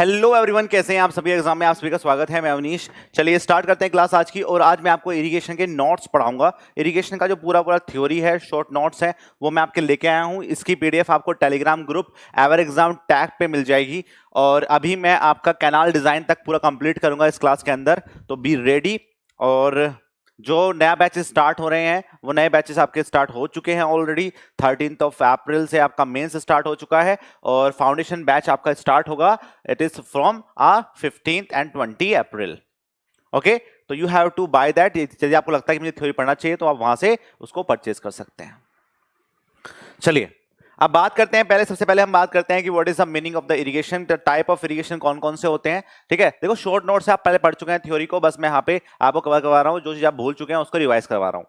Hello everyone, कैसे हैं आप सभी। एग्जाम में आप सभी का स्वागत है। मैं अवनीश। चलिए स्टार्ट करते हैं क्लास आज की। और आज मैं आपको इरिगेशन के नोट्स पढ़ाऊंगा। इरिगेशन का जो पूरा थ्योरी है, शॉर्ट नोट्स है, वो मैं आपके लेके आया हूं। इसकी पीडीएफ आपको Telegram group ever exam tag पे मिल जाएगी। और अभी मैं आपका कैनाल डिजाइन तक पूरा कंप्लीट करूंगा इस क्लास के अंदर, तो बी रेडी। और जो नया बैचेस स्टार्ट हो रहे हैं वो नए बैचेस आपके स्टार्ट हो चुके हैं ऑलरेडी। 13 अप्रैल से आपका मेंस स्टार्ट हो चुका है और फाउंडेशन बैच आपका स्टार्ट होगा। It is from 15 and 20 April. Okay, तो you have to buy that. यदि आपको लगता है कि मुझे थ्योरी पढ़ना चाहिए तो आप वहां से उसको परचेज कर सकते हैं। चलिए अब बात करते हैं। सबसे पहले हम बात करते हैं कि what is the meaning of the irrigation, the type of irrigation कौन कौन से होते हैं। ठीक है, देखो शॉर्ट नोट से आप पहले पढ़ चुके हैं थ्योरी को, बस मैं यहाँ पे आपको कवर करवा रहा हूँ। जो चीज आप भूल चुके हैं उसको रिवाइज करवा रहा हूँ।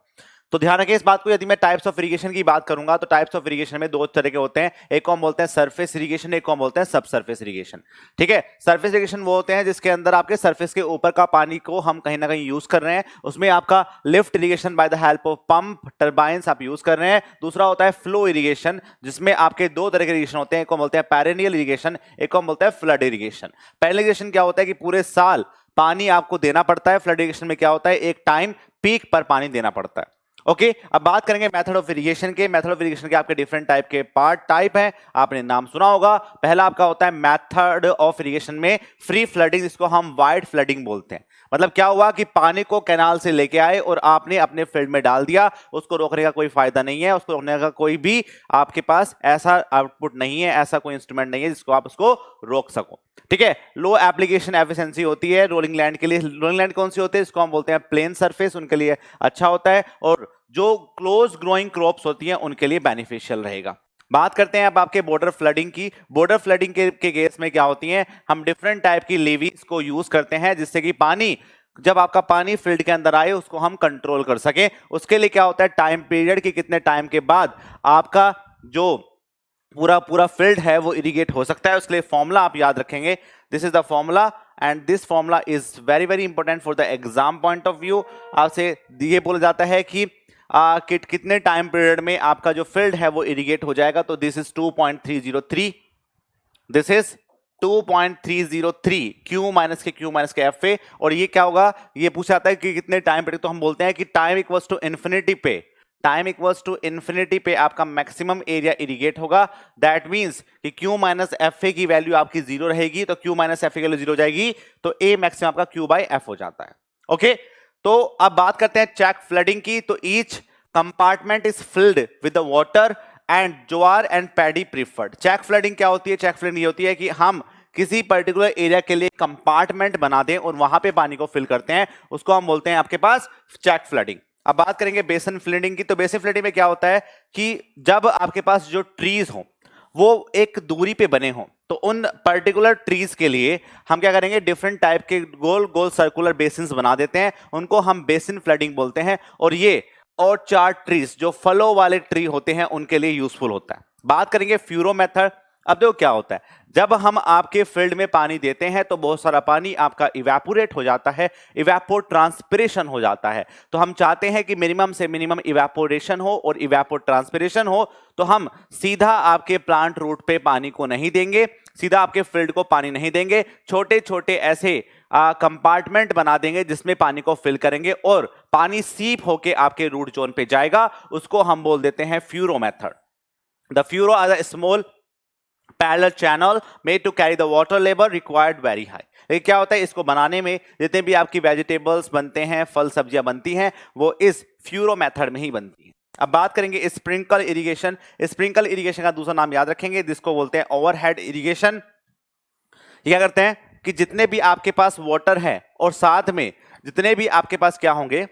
तो ध्यान रखिए इस बात को। यदि मैं टाइप्स ऑफ इरिगेशन की बात करूंगा तो टाइप्स ऑफ इरिगेशन में दो तरह के होते हैं। एक को हम बोलते हैं सरफेस इरिगेशन, एक को हम बोलते हैं सब सरफेस इरिगेशन। ठीक है, सरफेस इरिगेशन वो होते हैं जिसके अंदर आपके सरफेस के ऊपर का पानी को हम कहीं ना कहीं यूज कर रहे हैं। उसमें आपका lift irrigation by the help of pump turbines आप यूज कर रहे हैं। दूसरा होता है फ्लो इरिगेशन, जिसमें आपके दो तरह के इरिगेशन होते हैं। एक को बोलते हैं पेरेनियल इरिगेशन, एक को बोलते हैं फ्लड इरिगेशन। पेरेनियल इरिगेशन क्या होता है कि पूरे साल पानी आपको देना पड़ता है। फ्लड इरिगेशन में क्या होता है, एक टाइम पीक पर पानी देना पड़ता है। ओके, अब बात करेंगे मेथड ऑफ इरिगेशन के। मेथड ऑफ इरिगेशन के आपके डिफरेंट टाइप के टाइप हैं, आपने नाम सुना होगा। पहला आपका होता है मेथड ऑफ इरिगेशन में फ्री फ्लडिंग, जिसको हम वाइड फ्लडिंग बोलते हैं। मतलब क्या हुआ कि पानी को कैनाल से लेके आए और आपने अपने फील्ड में डाल दिया। उसको रोकने का कोई फायदा नहीं है, उसको रोकने का कोई भी आपके पास ऐसा आउटपुट नहीं है, ऐसा कोई इंस्ट्रूमेंट नहीं है जिसको आप उसको रोक सको। ठीक है, लो एप्लीकेशन एफिशिएंसी होती है रोलिंग लैंड के लिए। रोलिंग लैंड कौन सी होती है, इसको हम बोलते हैं प्लेन सरफेस, उनके लिए अच्छा होता है। और जो क्लोज ग्रोइंग क्रॉप्स होती हैं उनके लिए बेनिफिशियल रहेगा। बात करते हैं अब आपके बॉर्डर फ्लडिंग की। बॉर्डर फ्लडिंग के केस में क्या होती हैं, हम डिफरेंट टाइप की लेवीज को यूज करते हैं जिससे कि पानी, जब आपका पानी फील्ड के अंदर आए उसको हम कंट्रोल कर सके। उसके लिए क्या होता है, टाइम पीरियड की कितने टाइम के बाद आपका जो पूरा फील्ड है वो इरिगेट हो सकता है। उसके लिए फॉर्मूला आप याद रखेंगे। This is the formula and this formula is very very important for the exam point of view. आपसे ये बोला जाता है कि कितने टाइम पीरियड में आपका जो फील्ड है वो इरिगेट हो जाएगा। तो this is 2.303, this is 2.303 Q minus के एफ ए। और ये क्या होगा, ये पूछा जाता है कि कितने टाइम पीरियड, तो हम बोलते हैं कि टाइम इक्वल्स टू इन्फिनिटी पे, टाइम इक्वल्स टू इन्फिनिटी पे आपका मैक्सिमम एरिया इरिगेट होगा। दैट मींस कि Q माइनस एफ ए की वैल्यू आपकी 0 रहेगी, तो Q माइनस एफ ए की वैल्यू 0 हो जाएगी, तो A मैक्सिमम आपका Q बाई एफ हो जाता है। ओके, तो अब बात करते हैं चेक फ्लडिंग की। तो each compartment is filled with the water and jowar and paddy preferred. Check flooding क्या होती है, चेक फ्लडिंग ये होती है कि हम किसी पर्टिकुलर एरिया के लिए कंपार्टमेंट बना दें और वहां पे पानी को फिल करते हैं, उसको हम बोलते हैं आपके पास चेक फ्लडिंग। अब बात करेंगे बेसन फ्लडिंग की। तो बेसन फ्लडिंग में क्या होता है कि जब आपके पास जो ट्रीज हो वो एक दूरी पे बने हो, तो उन पर्टिकुलर ट्रीज के लिए हम क्या करेंगे, डिफरेंट टाइप के गोल गोल सर्कुलर बेसिन्स बना देते हैं, उनको हम बेसिन फ्लडिंग बोलते हैं। और ये और 4 ट्रीज जो फलों वाले ट्री होते हैं उनके लिए यूजफुल होता है। बात करेंगे फ्यूरो मेथड। अब देखो क्या होता है, जब हम आपके फील्ड में पानी देते हैं तो बहुत सारा पानी आपका इवेपोरेट हो जाता है, इवेपोर ट्रांसपिरेशन हो जाता है। तो हम चाहते हैं कि मिनिमम से मिनिमम इवेपोरेशन हो और इवेपोर ट्रांसपिरेशन हो। तो हम सीधा आपके प्लांट रूट पे पानी को नहीं देंगे, सीधा आपके फील्ड को पानी नहीं देंगे, छोटे छोटे ऐसे कंपार्टमेंट बना देंगे जिसमें पानी को फिल करेंगे और पानी सीप होके आपके रूट जोन पे जाएगा। उसको हम बोल देते हैं furrow method. The furrow are a small parallel channel made to carry the water labor required very high। ये क्या होता है, इसको बनाने में जितने भी आपकी वेजिटेबल्स बनते हैं, फल सब्जियां बनती हैं, वो इस फ्यूरो मेथड में ही बनती हैं। अब बात करेंगे स्प्रिंकल इरिगेशन। स्प्रिंकल इरिगेशन का दूसरा नाम याद रखेंगे, जिसको बोलते हैं ओवरहेड इरिगेशन। ये क्या करते हैं कि जितने भी आपके पास वाटर है और साथ में जितने भी आपके पास क्या होंगे,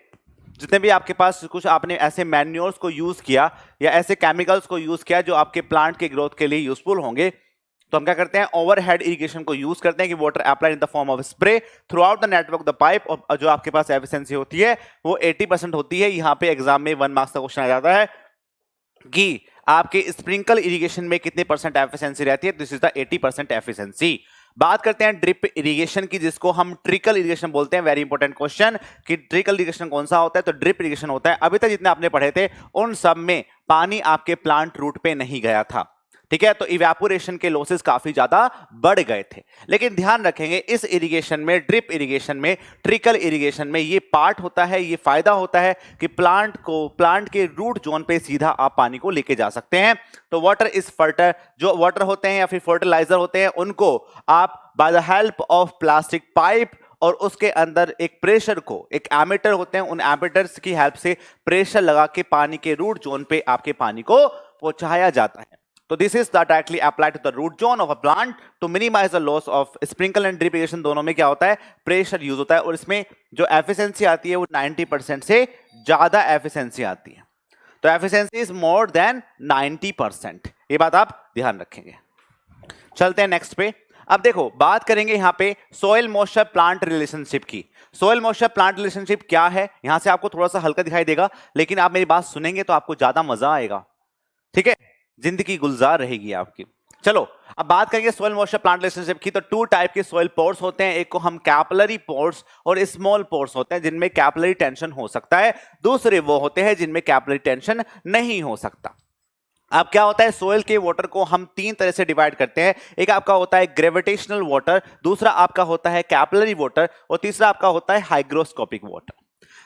जितने भी आपके पास कुछ आपने ऐसे मैन्योर्स को यूज किया या ऐसे केमिकल्स को यूज किया जो आपके प्लांट के ग्रोथ के लिए यूजफुल होंगे, तो हम क्या करते हैं, ओवरहेड इरिगेशन को यूज करते हैं कि water apply in the form of spray through out the network the pipe. और जो आपके पास एफिशिएंसी होती है वो 80% होती है। यहां पे एग्जाम में 1 मार्क्स का क्वेश्चन आ जाता है कि आपके स्प्रिंकल इरिगेशन में कितने परसेंट एफिशिएंसी रहती है। This is the 80% efficiency. बात करते हैं ड्रिप इरिगेशन की, जिसको हम ट्रिकल इरिगेशन बोलते हैं। वेरी इंपॉर्टेंट क्वेश्चन कि ट्रिकल इरिगेशन कौन सा होता है, तो ड्रिप इरिगेशन होता है। अभी तक जितने आपने पढ़े थे उन सब में पानी आपके प्लांट रूट पे नहीं गया था। ठीक है, तो इवेपोरेशन के लॉसेस काफी ज्यादा बढ़ गए थे। लेकिन ध्यान रखेंगे इस इरिगेशन में, ड्रिप इरिगेशन में, ट्रिकल इरिगेशन में ये पार्ट होता है, ये फायदा होता है कि प्लांट के रूट जोन पे सीधा आप पानी को लेके जा सकते हैं। तो वाटर इज फर्टर, जो वाटर होते हैं या फिर फर्टिलाइजर होते हैं, उनको आप by the help of plastic pipe और उसके अंदर एक प्रेशर को, एक एमीटर होते हैं, उन एमीटर्स की हेल्प से प्रेशर लगा के पानी के रूट जोन पे आपके पानी को पहुंचाया जाता है। तो this is directly apply to the root zone of a plant to minimise the loss of sprinkle and drip irrigation. दोनों में क्या होता है, प्रेशर यूज होता है, और इसमें जो एफिशिएंसी आती है वो 90% से ज्यादा एफिशिएंसी आती है। तो एफिशिएंसी इज मोर देन 90%, ये बात आप ध्यान रखेंगे। चलते हैं नेक्स्ट पे। अब देखो बात करेंगे यहां पे सोइल मॉइस्चर प्लांट रिलेशनशिप की। सोइल मॉइस्चर प्लांट रिलेशनशिप क्या है, यहां से आपको थोड़ा सा हल्का दिखाई देगा, लेकिन आप मेरी बात सुनेंगे तो आपको ज्यादा मजा आएगा, ठीक है, जिंदगी गुलजार रहेगी आपकी। चलो अब बात करेंगे सोइल मॉइस्चर प्लांट रिलेशनशिप की। तो टू टाइप के सोइल पोर्स होते हैं, एक को हम कैपिलरी पोर्स और स्मॉल पोर्स होते हैं जिनमें कैपिलरी टेंशन हो सकता है, दूसरे वो होते हैं जिनमें कैपिलरी टेंशन नहीं हो सकता। अब क्या होता है, सोइल के वाटर को हम तीन तरह से डिवाइड करते हैं। एक आपका होता है ग्रेविटेशनल वाटर, दूसरा आपका होता है कैपिलरी वाटर, और तीसरा आपका होता है हाइग्रोस्कोपिक वाटर।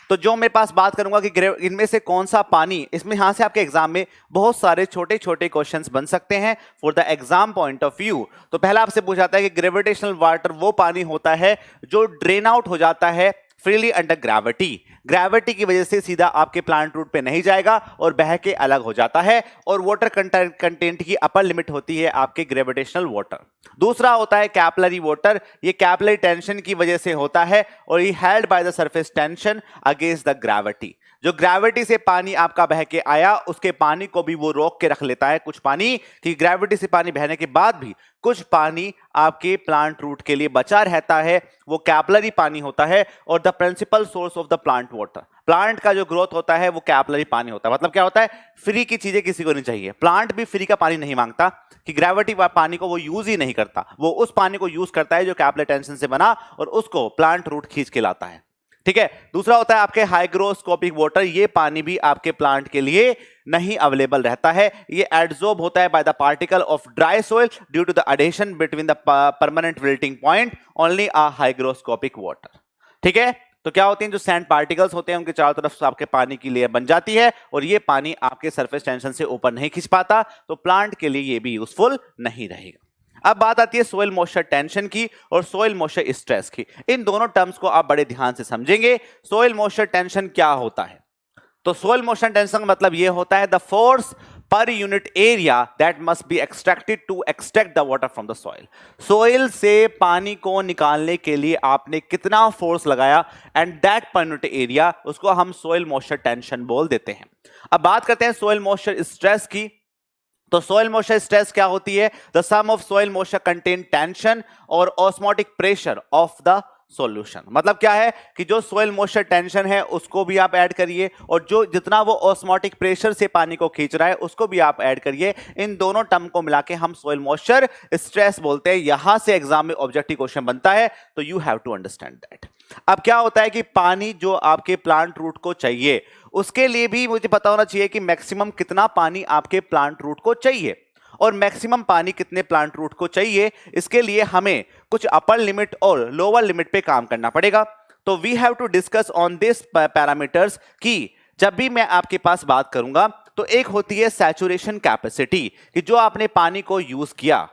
तो जो मेरे पास बात करूंगा कि इनमें से कौन सा पानी, इसमें यहां से आपके एग्जाम में बहुत सारे छोटे छोटे क्वेश्चंस बन सकते हैं for the exam point of view. तो पहला आपसे पूछा जाता है कि ग्रेविटेशनल वाटर वो पानी होता है जो ड्रेन आउट हो जाता है फ्रीली अंडर ग्रेविटी, ग्रेविटी की वजह से सीधा आपके प्लांट रूट पे नहीं जाएगा और बह के अलग हो जाता है, और वाटर कंटेंट की अपर लिमिट होती है आपके ग्रेविटेशनल वाटर। दूसरा होता है कैपिलरी वाटर, ये कैपिलरी टेंशन की वजह से होता है और ये held by the surface tension against the gravity. जो ग्रेविटी से पानी आपका बह के आया उसके पानी को भी वो रोक के रख लेता है, कुछ पानी कि ग्रेविटी से पानी बहने के बाद भी कुछ पानी आपके प्लांट रूट के लिए बचा रहता है, वो कैपिलरी पानी होता है। और the principal source of the plant water, plant का जो ग्रोथ होता है वो कैपिलरी पानी होता है। मतलब क्या होता है, फ्री की चीजें किसी को नहीं चाहिए, प्लांट भी फ्री का पानी नहीं मांगता कि ग्रेविटी पानी को वो यूज ही नहीं करता, वो उस पानी को यूज करता है जो कैपिलरी टेंशन से बना और उसको प्लांट रूट खींच के लाता है, ठीक है। दूसरा होता है आपके हाइग्रोस्कोपिक वाटर, ये पानी भी आपके प्लांट के लिए नहीं अवेलेबल रहता है, ये एडजॉर्ब होता है by the particle of dry soil due to the addition between the permanent wilting point only a hygroscopic water, ठीक है। तो क्या होते हैं, जो सैंड पार्टिकल्स होते हैं उनके चारों तरफ से आपके पानी की लेयर बन जाती है और ये पानी आपके सरफेस टेंशन से ऊपर नहीं खींच पाता, तो प्लांट के लिए ये भी यूजफुल नहीं रहेगा। अब बात आती है सोइल मॉइस्चर टेंशन की और सोइल मॉइस्चर स्ट्रेस की। इन दोनों टर्म्स को आप बड़े ध्यान से समझेंगे। सोइल मॉइस्चर टेंशन क्या होता है, तो सोइल मॉइस्चर टेंशन का मतलब यह होता है the force per unit area that must be extracted to extract the water from the soil. Soil से पानी को निकालने के लिए आपने कितना फोर्स लगाया एंड दैट पर यूनिट एरिया, उसको हम सोइल मॉइस्चर टेंशन बोल देते हैं। अब बात करते हैं सोइल मॉइस्चर स्ट्रेस की। तो सोइल मॉइस्चर स्ट्रेस क्या होती है, the sum of soil moisture content tension और osmotic pressure of the solution. मतलब क्या है कि जो सोइल मॉइस्चर टेंशन है उसको भी आप ऐड करिए और जो जितना वो ऑस्मोटिक प्रेशर से पानी को खींच रहा है उसको भी आप ऐड करिए। इन दोनों टर्म को मिला के हम सोइल मॉइस्चर स्ट्रेस बोलते हैं। यहां से एग्जाम में ऑब्जेक्टिव क्वेश्चन बनता है, तो you have to understand that. अब क्या होता है कि पानी जो आपके प्लांट रूट को चाहिए उसके लिए भी मुझे पता होना चाहिए कि मैक्सिमम कितना पानी आपके प्लांट रूट को चाहिए और मैक्सिमम पानी कितने प्लांट रूट को चाहिए, इसके लिए हमें कुछ अपर लिमिट और लोअर लिमिट पे काम करना पड़ेगा। तो we have to discuss on this parameters कि जब भी मैं आपके पास बात करूंगा तो एक होती है सैचुरेशन कैपेसिटी, कि जो आपने पानी को यूज किया,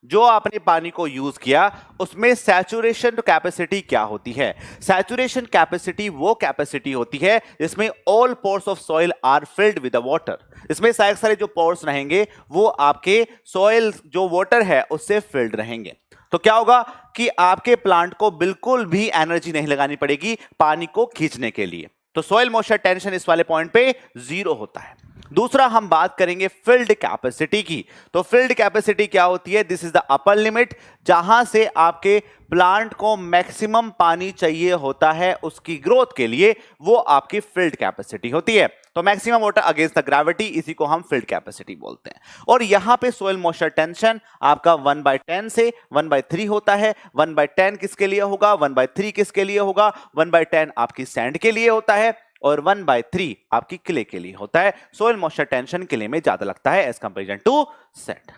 जो आपने पानी को यूज किया उसमें सैचुरेशन कैपेसिटी क्या होती है। सैचुरेशन कैपेसिटी वो कैपेसिटी होती है जिसमें all pores of soil are filled with the water. इसमें सारे जो पोर्स रहेंगे वो आपके सॉइल जो वाटर है उससे फिल्ड रहेंगे। तो क्या होगा कि आपके प्लांट को बिल्कुल भी एनर्जी नहीं लगानी पड़ेगी पानी को खींचने के लिए। तो सॉइल मॉइस्चर टेंशन इस वाले पॉइंट पे 0 होता है। दूसरा हम बात करेंगे फील्ड कैपेसिटी की। तो फील्ड कैपेसिटी क्या होती है, this is the upper limit, जहां से आपके प्लांट को मैक्सिमम पानी चाहिए होता है उसकी ग्रोथ के लिए, वो आपकी फील्ड कैपेसिटी होती है। तो maximum water against the gravity, इसी को हम फील्ड कैपेसिटी बोलते हैं। और यहां पे सोइल मॉइस्चर टेंशन आपका 1/10 से 1/3 होता है। 1/10 किसके लिए होगा, 1/3 किसके लिए होगा, 1/10 आपकी सैंड के लिए होता है और 1/3 आपकी क्ले के लिए होता है। सोइल मॉइस्चर टेंशन क्ले में ज्यादा लगता है एज कंपेरिजन टू सैंड।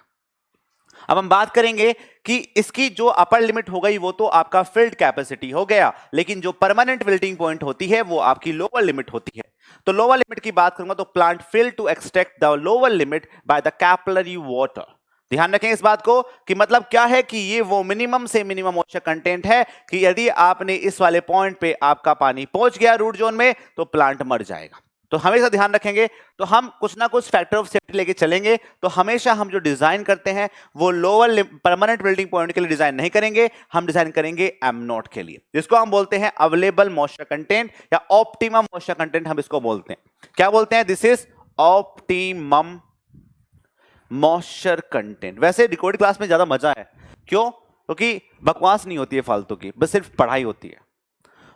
अब हम बात करेंगे कि इसकी जो अपर लिमिट हो गई वो तो आपका फिल्ड कैपेसिटी हो गया, लेकिन जो परमानेंट विल्टिंग पॉइंट होती है वो आपकी लोअर लिमिट होती है। तो लोअर लिमिट की बात करूंगा तो plant fail to extract the lower limit by the capillary water. ध्यान रखें इस बात को कि मतलब क्या है कि ये वो मिनिमम से मिनिमम मॉइस्चर कंटेंट है कि यदि आपने इस वाले पॉइंट पे आपका पानी पहुंच गया रूट जोन में तो प्लांट मर जाएगा। तो हमेशा ध्यान रखेंगे, तो हम कुछ ना कुछ फैक्टर ऑफ सेफ्टी लेके चलेंगे। तो हमेशा हम जो डिजाइन करते हैं वो लोअर परमानेंट बिल्डिंग पॉइंट के लिए डिजाइन नहीं करेंगे, हम डिजाइन करेंगे एम नॉट के लिए, जिसको हम बोलते हैं अवेलेबल मॉइस्चर कंटेंट या ऑप्टिमम मॉइस्चर कंटेंट हम इसको बोलते हैं। क्या बोलते हैं? This is optimum moisture content. वैसे रिकॉर्डिंग क्लास में ज्यादा मजा है, क्यों? क्योंकि बकवास नहीं होती है फालतू की, बस सिर्फ पढ़ाई होती है।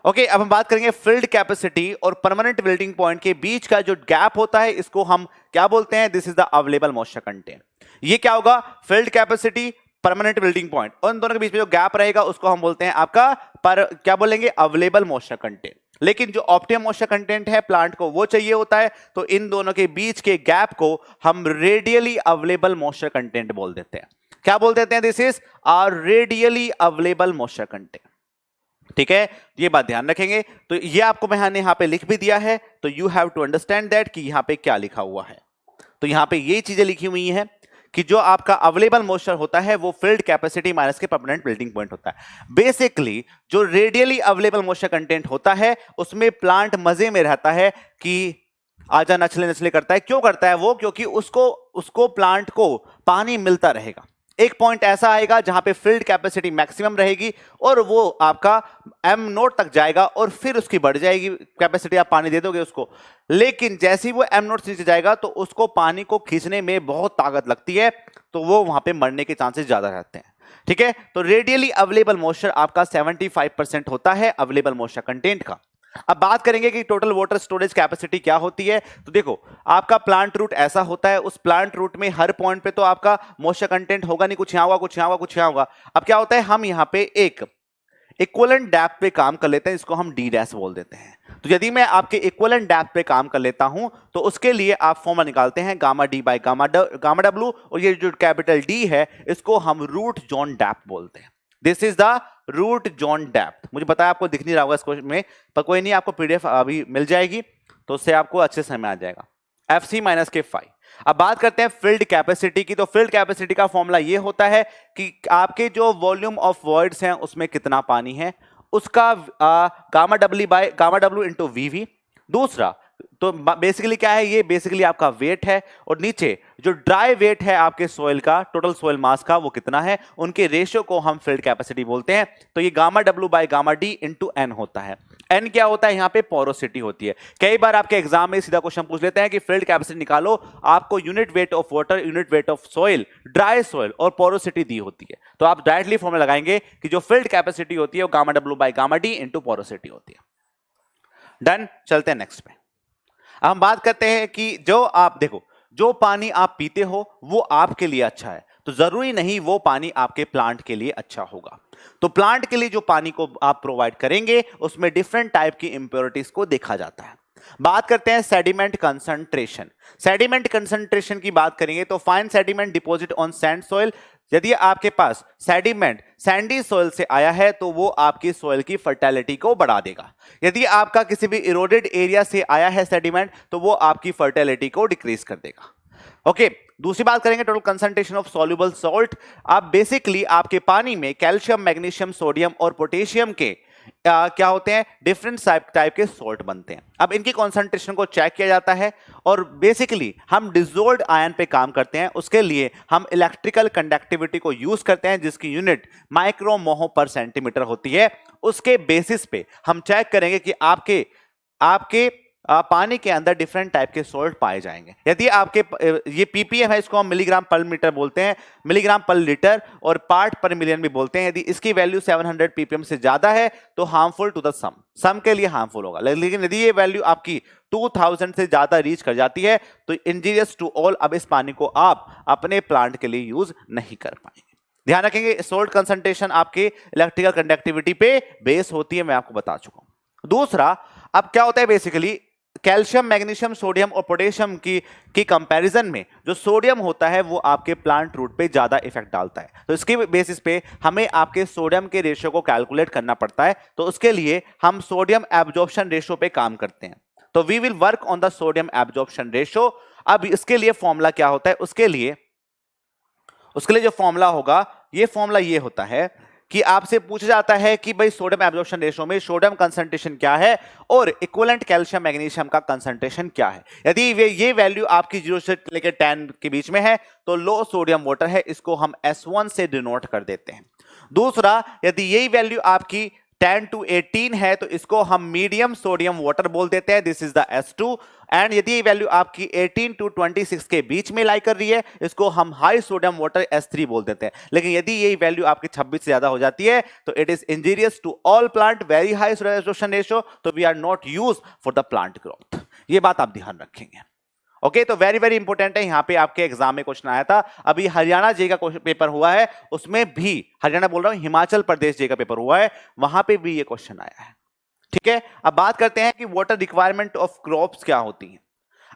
ओके, अब हम बात करेंगे फिल्ड कैपेसिटी और परमानेंट बिल्डिंग पॉइंट के बीच का जो गैप होता है इसको हम क्या बोलते हैं? This is the available moisture content. ये क्या होगा? Field capacity, permanent building point, और इन दोनों के बीच में जो गैप रहेगा उसको हम बोलते हैं आपका क्या बोलेंगे? Available moisture content. लेकिन जो ऑप्टिमम मॉइस्चर कंटेंट है प्लांट को वो चाहिए होता है, तो इन दोनों के बीच के गैप को हम रेडियली अवेलेबल मॉइस्चर कंटेंट बोल देते हैं। क्या बोल देते हैं? This is our readily available moisture content. ठीक है, ये बात ध्यान रखेंगे। तो ये आपको मैंने यहां पे लिख भी दिया है, तो you have to understand that कि यहां पे क्या लिखा हुआ है। तो यहां पे ये चीजें लिखी हुई हैं कि जो आपका अवेलेबल मॉइस्चर होता है वो फिल्ड कैपेसिटी माइनस के परमानेंट बिल्डिंग पॉइंट होता है। बेसिकली जो रेडियली अवेलेबल मॉइस्चर कंटेंट होता है उसमें प्लांट मजे में रहता है कि आजा नचले नचले करता है। क्यों करता है वो? क्योंकि उसको प्लांट को पानी मिलता रहेगा। एक पॉइंट ऐसा आएगा जहां पे फिल्ड कैपेसिटी मैक्सिमम रहेगी और वो आपका एम नोट तक जाएगा और फिर उसकी बढ़ जाएगी कैपेसिटी, आप पानी दे दोगे उसको। लेकिन जैसे ही वो एम नोट से नीचे जाएगा तो उसको पानी को खींचने में बहुत ताकत लगती है, तो वो वहां पे मरने के चांसेस ज्यादा रहते हैं। ठीक है, तो रेडियली अवेलेबल मॉइस्चर आपका 75% होता है अवेलेबल मॉइस्चर कंटेंट का। अब बात करेंगे कि टोटल वाटर स्टोरेज कैपेसिटी क्या होती है। तो देखो, आपका प्लांट रूट ऐसा होता है, उस प्लांट रूट में हर पॉइंट पे तो आपका मॉइस्चर कंटेंट होगा नहीं, कुछ यहां होगा, कुछ यहां होगा, कुछ यहां होगा। अब क्या होता है, हम यहां पे एक इक्विवेलेंट डेप्थ पे काम कर लेते हैं, इसको हम डी डैश बोल देते हैं। तो यदि मैं आपके इक्विवेलेंट डेप्थ पे काम कर लेता हूं तो उसके लिए आप फॉर्मूला निकालते हैं gamma D by gamma W, और ये जो कैपिटल डी है इसको हम रूट जोन डेप्थ बोलते हैं। This is the root zone depth. मुझे पता है आपको दिख नहीं रहा होगा इस क्वेश्चन में, पर कोई नहीं, आपको पीडीएफ अभी मिल जाएगी तो उससे आपको अच्छे से समझ आ जाएगा। एफ सी माइनस के फाइव। अब बात करते हैं फील्ड कैपेसिटी की। तो फील्ड कैपेसिटी का फॉर्मूला ये होता है कि आपके जो वॉल्यूम ऑफ वॉइड्स हैं उसमें कितना पानी है, उसका गामा डब्ल्यू इंटू वी। दूसरा तो बेसिकली क्या है, ये बेसिकली आपका वेट है, और नीचे जो ड्राई वेट है आपके सोइल का, टोटल सोइल मास का, वो कितना है, उनके रेशियो को हम फील्ड कैपेसिटी बोलते हैं। तो ये gamma W by gamma D into N होता है। एन क्या होता है? यहाँ पे पोरोसिटी होती है। कई बार आपके एग्जाम में सीधा क्वेश्चन पूछ लेते हैं कि फील्ड कैपेसिटी निकालो, आपको unit weight of water, unit weight of soil, dry soil और पोरोसिटी दी होती है। तो आप डायरेक्टली फॉर्मूला लगाएंगे कि जो फील्ड कैपेसिटी होती है वो gamma W by gamma D into porosity होती है। डन, चलते हैं नेक्स्ट पे। अब हम बात करते हैं कि जो आप देखो, जो पानी आप पीते हो वो आपके लिए अच्छा है, तो जरूरी नहीं वो पानी आपके प्लांट के लिए अच्छा होगा। तो प्लांट के लिए जो पानी को आप प्रोवाइड करेंगे उसमें डिफरेंट टाइप की इंप्योरिटीज को देखा जाता है। बात करते हैं सेडिमेंट कंसंट्रेशन। सेडिमेंट कंसंट्रेशन की बात करेंगे तो fine sediment deposit on sand soil. यदि आपके पास सेडिमेंट सैंडी सॉइल से आया है तो वो आपकी सॉइल की फर्टिलिटी को बढ़ा देगा। यदि आपका किसी भी इरोडेड एरिया से आया है सेडिमेंट तो वो आपकी फर्टिलिटी को डिक्रीज कर देगा। ओके, दूसरी बात करेंगे total concentration of soluble salt. आप बेसिकली आपके पानी में कैल्शियम, मैग्नीशियम, सोडियम और पोटेशियम के क्या होते हैं, डिफरेंट टाइप के सॉल्ट बनते हैं। अब इनकी कॉन्सेंट्रेशन को चेक किया जाता है और बेसिकली हम डिसॉल्व्ड आयन पे काम करते हैं। उसके लिए हम इलेक्ट्रिकल कंडक्टिविटी को यूज करते हैं जिसकी यूनिट माइक्रोमोह पर सेंटीमीटर होती है। उसके बेसिस पे हम चेक करेंगे कि आपके पानी के अंदर डिफरेंट टाइप के सॉल्ट पाए जाएंगे। यदि आपके ये पीपीएम है, इसको हम मिलीग्राम पर मीटर बोलते हैं, मिलीग्राम पर लीटर, और पार्ट पर मिलियन भी बोलते हैं। यदि इसकी वैल्यू 700 पीपीएम से ज्यादा है तो हार्मफुल टू द सम के लिए हार्मफुल होगा। लेकिन यदि ये वैल्यू आपकी 2000 से ज्यादा रीच कर जाती है तो इंजीरियस टू ऑल। अब इस पानी को आप अपने प्लांट के लिए यूज नहीं कर पाएंगे। ध्यान रखेंगे, सोल्ट कंसंट्रेशन आपके इलेक्ट्रिकल कंडक्टिविटी पे बेस होती है, मैं आपको बता चुका हूं। दूसरा, अब क्या होता है, बेसिकली कैल्शियम, मैग्नीशियम, सोडियम और पोटेशियम की कंपैरिजन में जो सोडियम होता है वो आपके प्लांट रूट पे ज्यादा इफेक्ट डालता है। तो इसके बेसिस पे हमें आपके सोडियम के रेशियो को कैलकुलेट करना पड़ता है। तो उसके लिए हम सोडियम एब्जॉर्प्शन रेशियो पे काम करते हैं। तो we will work on the sodium absorption ratio. अब इसके लिए फॉर्मूला क्या होता है, उसके लिए जो फॉर्मूला होगा, ये फॉर्मूला ये होता है कि आपसे पूछा जाता है कि भाई सोडियम एब्जॉर्प्शन रेशियो में सोडियम कंसंट्रेशन क्या है और इक्विवेलेंट कैल्शियम मैग्नीशियम का कंसंट्रेशन क्या है। यदि ये वैल्यू आपकी 0 से लेकर 10 के बीच में है तो लो सोडियम वाटर है, इसको हम S1 से डिनोट कर देते हैं। दूसरा, यदि यही वैल्यू आपकी 10 to 18 है तो इसको हम मीडियम सोडियम वाटर बोल देते हैं, this is the S2। And यदि ये वैल्यू आपकी 18 to 26 के बीच में लाई कर रही है, इसको हम हाई सोडियम वाटर S3 बोल देते हैं। लेकिन यदि ये वैल्यू आपकी 26 से ज्यादा हो जाती है तो it is injurious to all plant, very high sodium absorption ratio, तो we are not use for the plant growth. ये बात आप ध्यान रखेंगे। ओके, तो वेरी वेरी इंपॉर्टेंट है, यहां पे आपके एग्जाम में क्वेश्चन आया था। अभी हरियाणा जे का पेपर हुआ है, उसमें भी, हरियाणा बोल रहा हूं, हिमाचल प्रदेश जे का पेपर हुआ है, वहां पे भी ये क्वेश्चन आया है। ठीक है, अब बात करते हैं कि वाटर रिक्वायरमेंट ऑफ क्रॉप्स क्या होती हैं।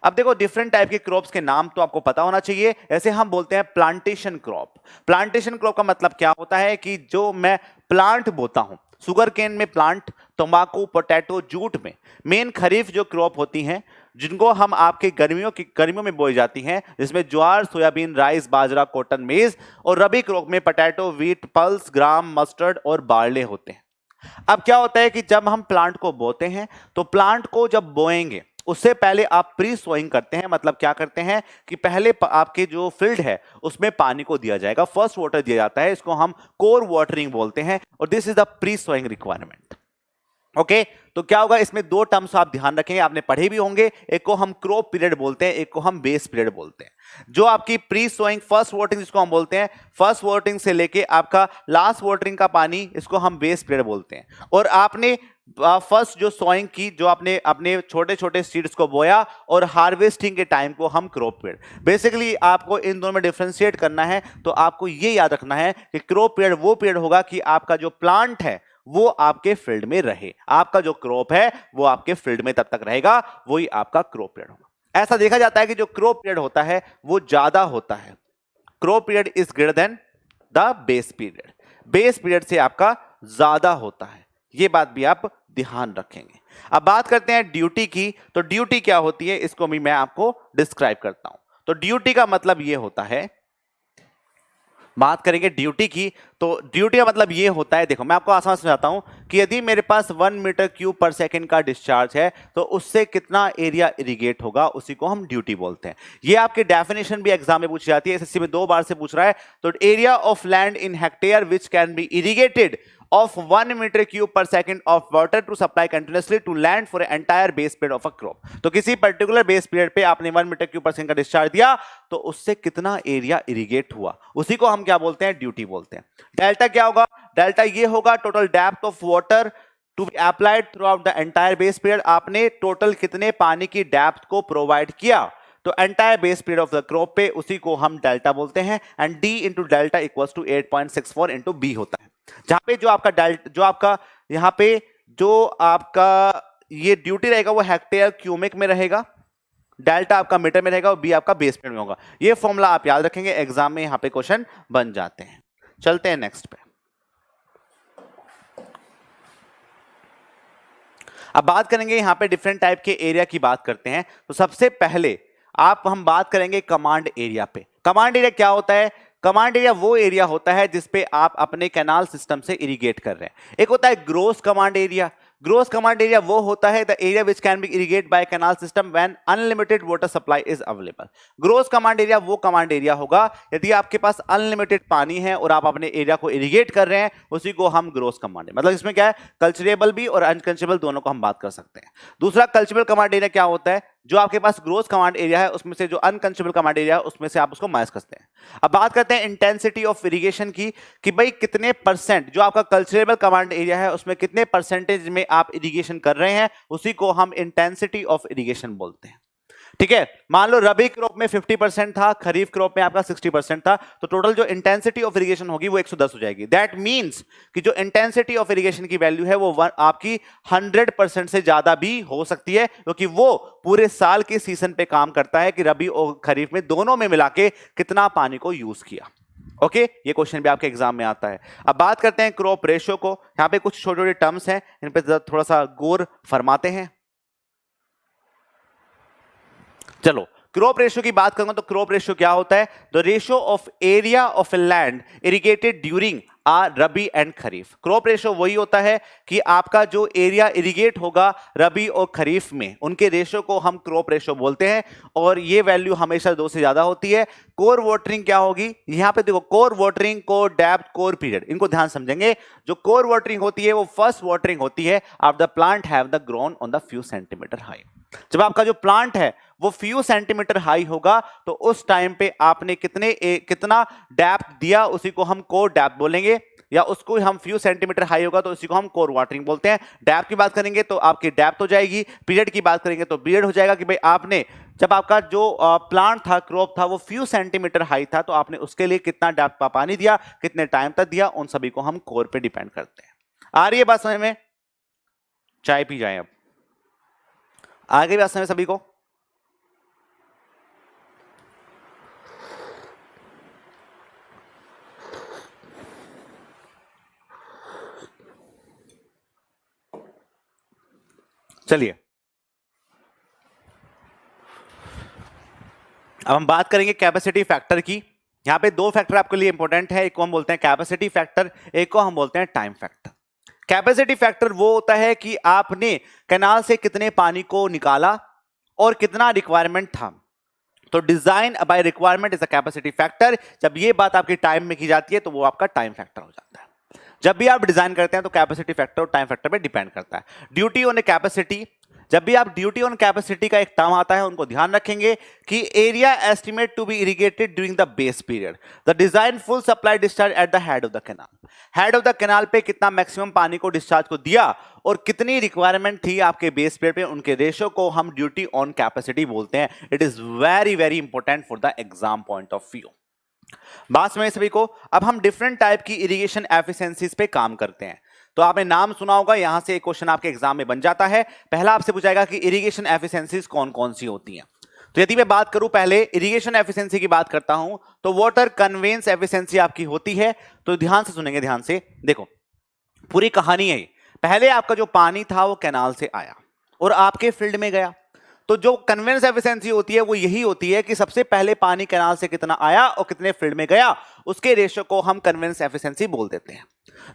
अब देखो, डिफरेंट टाइप के क्रॉप्स के नाम तो आपको पता होना चाहिए। ऐसे हम बोलते हैं प्लांटेशन क्रॉप। प्लांटेशन क्रॉप का मतलब क्या होता है कि जो मैं प्लांट बोता हूं, सुगर केन में प्लांट, तंबाकू, पोटैटो, जूट में मेन खरीफ जो क्रॉप होती हैं, जिनको हम आपके गर्मियों में बोई जाती हैं, जिसमें ज्वार, सोयाबीन, राइस, बाजरा, कॉटन, मेज, और रबी क्रॉप में पोटैटो, व्हीट, पल्स, ग्राम, मस्टर्ड और बार्ले होते हैं। अब क्या होता है कि जब हम प्लांट को बोते हैं तो प्लांट को जब बोएंगे उससे पहले आप प्री सोइंग करते हैं। मतलब क्या करते हैं कि पहले आपके जो फील्ड है उसमें पानी को दिया जाएगा, फर्स्ट वाटर दिया जाता है, इसको हम कोर वाटरिंग बोलते हैं, और this is the pre sowing requirement. Okay, तो क्या होगा, इसमें दो टर्म्स आप ध्यान रखेंगे, आपने पढ़े भी होंगे। एक को हम क्रॉप पीरियड बोलते हैं, एक को हम बेस पीरियड बोलते हैं। जो आपकी प्री सोइंग फर्स्ट वाटरिंग जिसको हम बोलते हैं, फर्स्ट वाटरिंग से लेके आपका लास्ट वाटरिंग का पानी, इसको हम बेस पीरियड बोलते हैं। और आपने फर्स्ट जो सोइंग की, जो आपने अपने छोटे छोटे सीड्स को बोया, और हार्वेस्टिंग के टाइम को हम क्रॉप पीरियड। बेसिकली आपको इन दोनों में डिफरेंशिएट करना है। तो आपको ये याद रखना है कि क्रॉप पीरियड वो पीरियड होगा कि आपका जो प्लांट है वो आपके फील्ड में रहे, आपका जो क्रॉप है वो आपके फील्ड में तब तक रहेगा, वही आपका क्रॉप पीरियड होगा। ऐसा देखा जाता है कि जो क्रॉप पीरियड होता है वो ज्यादा होता है, crop period is greater than the base period, base period से आपका ज्यादा होता है। ये बात भी आप ध्यान रखेंगे। अब बात करते हैं ड्यूटी की। तो ड्यूटी क्या होती है, इसको भी मैं आपको डिस्क्राइब करता हूं। तो ड्यूटी का मतलब ये होता है, बात करेंगे ड्यूटी की, तो ड्यूटी का मतलब ये होता है, देखो मैं आपको आसान समझाता हूं कि यदि मेरे पास 1 मीटर क्यूब पर सेकंड का डिस्चार्ज है तो उससे कितना एरिया इरिगेट होगा, उसी को हम ड्यूटी बोलते हैं। ये आपकी डेफिनेशन भी एग्जाम में पूछी जाती है, एसएससी में 2 बार से पूछ रहा है। तो area of land in hectare which can B irrigated of 1 meter cube per second of water to supply continuously to land for an entire base period of a crop। तो किसी पर्टिकुलर बेस पीरियड पे आपने 1 metre cube पर second का discharge दिया तो उससे कितना एरिया इरिगेट हुआ, उसी को हम क्या बोलते हैं, ड्यूटी बोलते हैं। डेल्टा क्या होगा, डेल्टा ये होगा total depth of water to be applied throughout the entire base period. आपने टोटल कितने पानी की डेप्थ को प्रोवाइड किया तो entire base period of the crop पे, उसी को हम डेल्टा बोलते हैं। And D into delta equals to 8.64 into B होता है। जहां पे जो आपका डेल्टा, जो आपका यहां पे जो आपका ये ड्यूटी रहेगा वो हेक्टेयर क्यूबिक में रहेगा, डेल्टा आपका मीटर में रहेगा, और बी आपका बेस पीरियड में होगा। ये फॉर्मूला आप याद रखेंगे, एग्जाम में यहां पे क्वेश्चन बन जाते हैं। चलते हैं नेक्स्ट पे। अब बात करेंगे यहां पे डिफरेंट टाइप के एरिया की बात करते हैं। तो सबसे पहले हम बात करेंगे कमांड एरिया पे। कमांड एरिया क्या होता है, कमांड एरिया वो एरिया होता है जिसपे आप अपने कैनाल सिस्टम से इरिगेट कर रहे हैं। एक होता है gross command area. Gross command area वो होता है the area which can be irrigate by canal system when unlimited water supply is available. Gross command area वो कमांड एरिया होगा यदि आपके पास अनलिमिटेड पानी है और आप अपने एरिया को इरिगेट कर रहे हैं, उसी को हम ग्रोस कमांड एरिया, मतलब इसमें क्या है, कल्चरेबल भी और अनकल्चरेबल दोनों को हम बात कर सकते हैं। दूसरा कल्चरेबल कमांड एरिया क्या होता है, जो आपके पास ग्रोस कमांड एरिया है उसमें से जो अनकल्चरेबल कमांड एरिया है उसमें से आप उसको माइनस करते हैं। अब बात करते हैं इंटेंसिटी ऑफ इरिगेशन की, कि भाई कितने परसेंट जो आपका कल्चरेबल कमांड एरिया है उसमें कितने परसेंटेज में आप इरिगेशन कर रहे हैं, उसी को हम इंटेंसिटी ऑफ इरिगेशन बोलते हैं। ठीक है, मान लो रबी क्रॉप में 50% था, खरीफ क्रॉप में आपका 60% था, तो टोटल जो इंटेंसिटी ऑफ इरिगेशन होगी वो 110 हो जाएगी। दैट मींस कि जो इंटेंसिटी ऑफ इरिगेशन की वैल्यू है वो आपकी 100% से ज्यादा भी हो सकती है, क्योंकि वो पूरे साल के सीजन पे काम करता है कि रबी और खरीफ में दोनों में मिला के कितना पानी को यूज किया। ओके, ये क्वेश्चन भी आपके एग्जाम में आता है। अब बात करते हैं क्रॉप रेशियो को। यहां पे कुछ छोटे छोटे टर्म्स हैं, इन पे थोड़ा सा गौर फरमाते हैं। चलो, क्रॉप रेशियो की बात करूंगा तो क्रॉप रेशियो क्या होता है? The ratio of area of land irrigated during rabi and kharif. Crop ratio वही होता है कि आपका जो एरिया इरिगेट होगा रबी और खरीफ में, उनके रेशियो को हम क्रॉप रेशियो बोलते हैं, और ये वैल्यू हमेशा 2 से ज्यादा होती है। कोर वाटरिंग क्या होगी? यहां पे देखो, core watering, core depth, core period, इनको ध्यान समझेंगे। जो कोर वाटरिंग होती है वो फर्स्ट वाटरिंग होती है after the plant have the grown on the few centimetre high. जब आपका जो प्लांट है वो फ्यू सेंटीमीटर हाई होगा तो उस टाइम पे आपने कितना डेप्थ दिया, उसी को हम कोर डेप्थ बोलेंगे, या उसको हम फ्यू सेंटीमीटर हाई होगा तो उसी को हम कोर वाटरिंग बोलते हैं। डेप्थ की बात करेंगे तो आपकी डेप्थ हो जाएगी, पीरियड की बात करेंगे तो पीरियड हो जाएगा कि भाई आपने जब आपका जो प्लांट था, क्रॉप था, वो फ्यू सेंटीमीटर हाई था तो आपने उसके लिए कितना डेप्थ का पानी दिया, कितने टाइम तक दिया, उन सभी को हम कोर पे डिपेंड करते हैं। आ रही है बात समझ में? चाय पी जाए अब। आगे बात समझ सभी को? चलिए, अब हम बात करेंगे कैपेसिटी फैक्टर की। यहां पे 2 फैक्टर आपके लिए इंपॉर्टेंट है, एक को हम बोलते हैं कैपेसिटी फैक्टर, एक को हम बोलते हैं टाइम फैक्टर। कैपेसिटी फैक्टर वो होता है कि आपने कैनाल से कितने पानी को निकाला और कितना रिक्वायरमेंट था। तो design by requirement is a capacity factor. जब ये बात आपकी टाइम में की जाती है तो वो आपका टाइम फैक्टर हो जाता है। जब भी आप डिजाइन करते हैं तो कैपेसिटी फैक्टर और टाइम फैक्टर पे डिपेंड करता है। ड्यूटी ऑन कैपेसिटी, जब भी आप ड्यूटी ऑन कैपेसिटी का एक टर्म आता है उनको ध्यान रखेंगे कि area estimate to be irrigated during the base period, the design full supply discharge at the head of the canal. Head of the canal पे कितना मैक्सिमम पानी को डिस्चार्ज को दिया और कितनी रिक्वायरमेंट थी आपके बेस पीरियड पे, उनके रेशियो को हम ड्यूटी ऑन कैपेसिटी बोलते हैं। It is very very important for the exam point of view. बात समझ सभी को? अब हम डिफरेंट टाइप की इरिगेशन एफिशिएंसीज पे काम करते हैं। तो आपने नाम सुना होगा, यहां से एक क्वेश्चन आपके एग्जाम में बन जाता है। पहला आपसे पूछाएगा कि इरिगेशन एफिशिएंसीज कौन कौन सी होती हैं। तो यदि मैं बात करूं, पहले इरिगेशन एफिशिएंसी की बात करता हूं तो वाटर कन्वेंस एफिशिएंसी आपकी होती है। तो ध्यान से सुनेंगे, ध्यान से देखो, पूरी कहानी है। पहले आपका जो पानी था वो कैनाल से आया और आपके फील्ड में गया। तो जो कन्वेंस एफिशिएंसी होती है वो यही होती है कि सबसे पहले पानी कैनाल से कितना आया और कितने फील्ड में गया, उसके रेशियो को हम कन्वेंस एफिशिएंसी बोल देते हैं।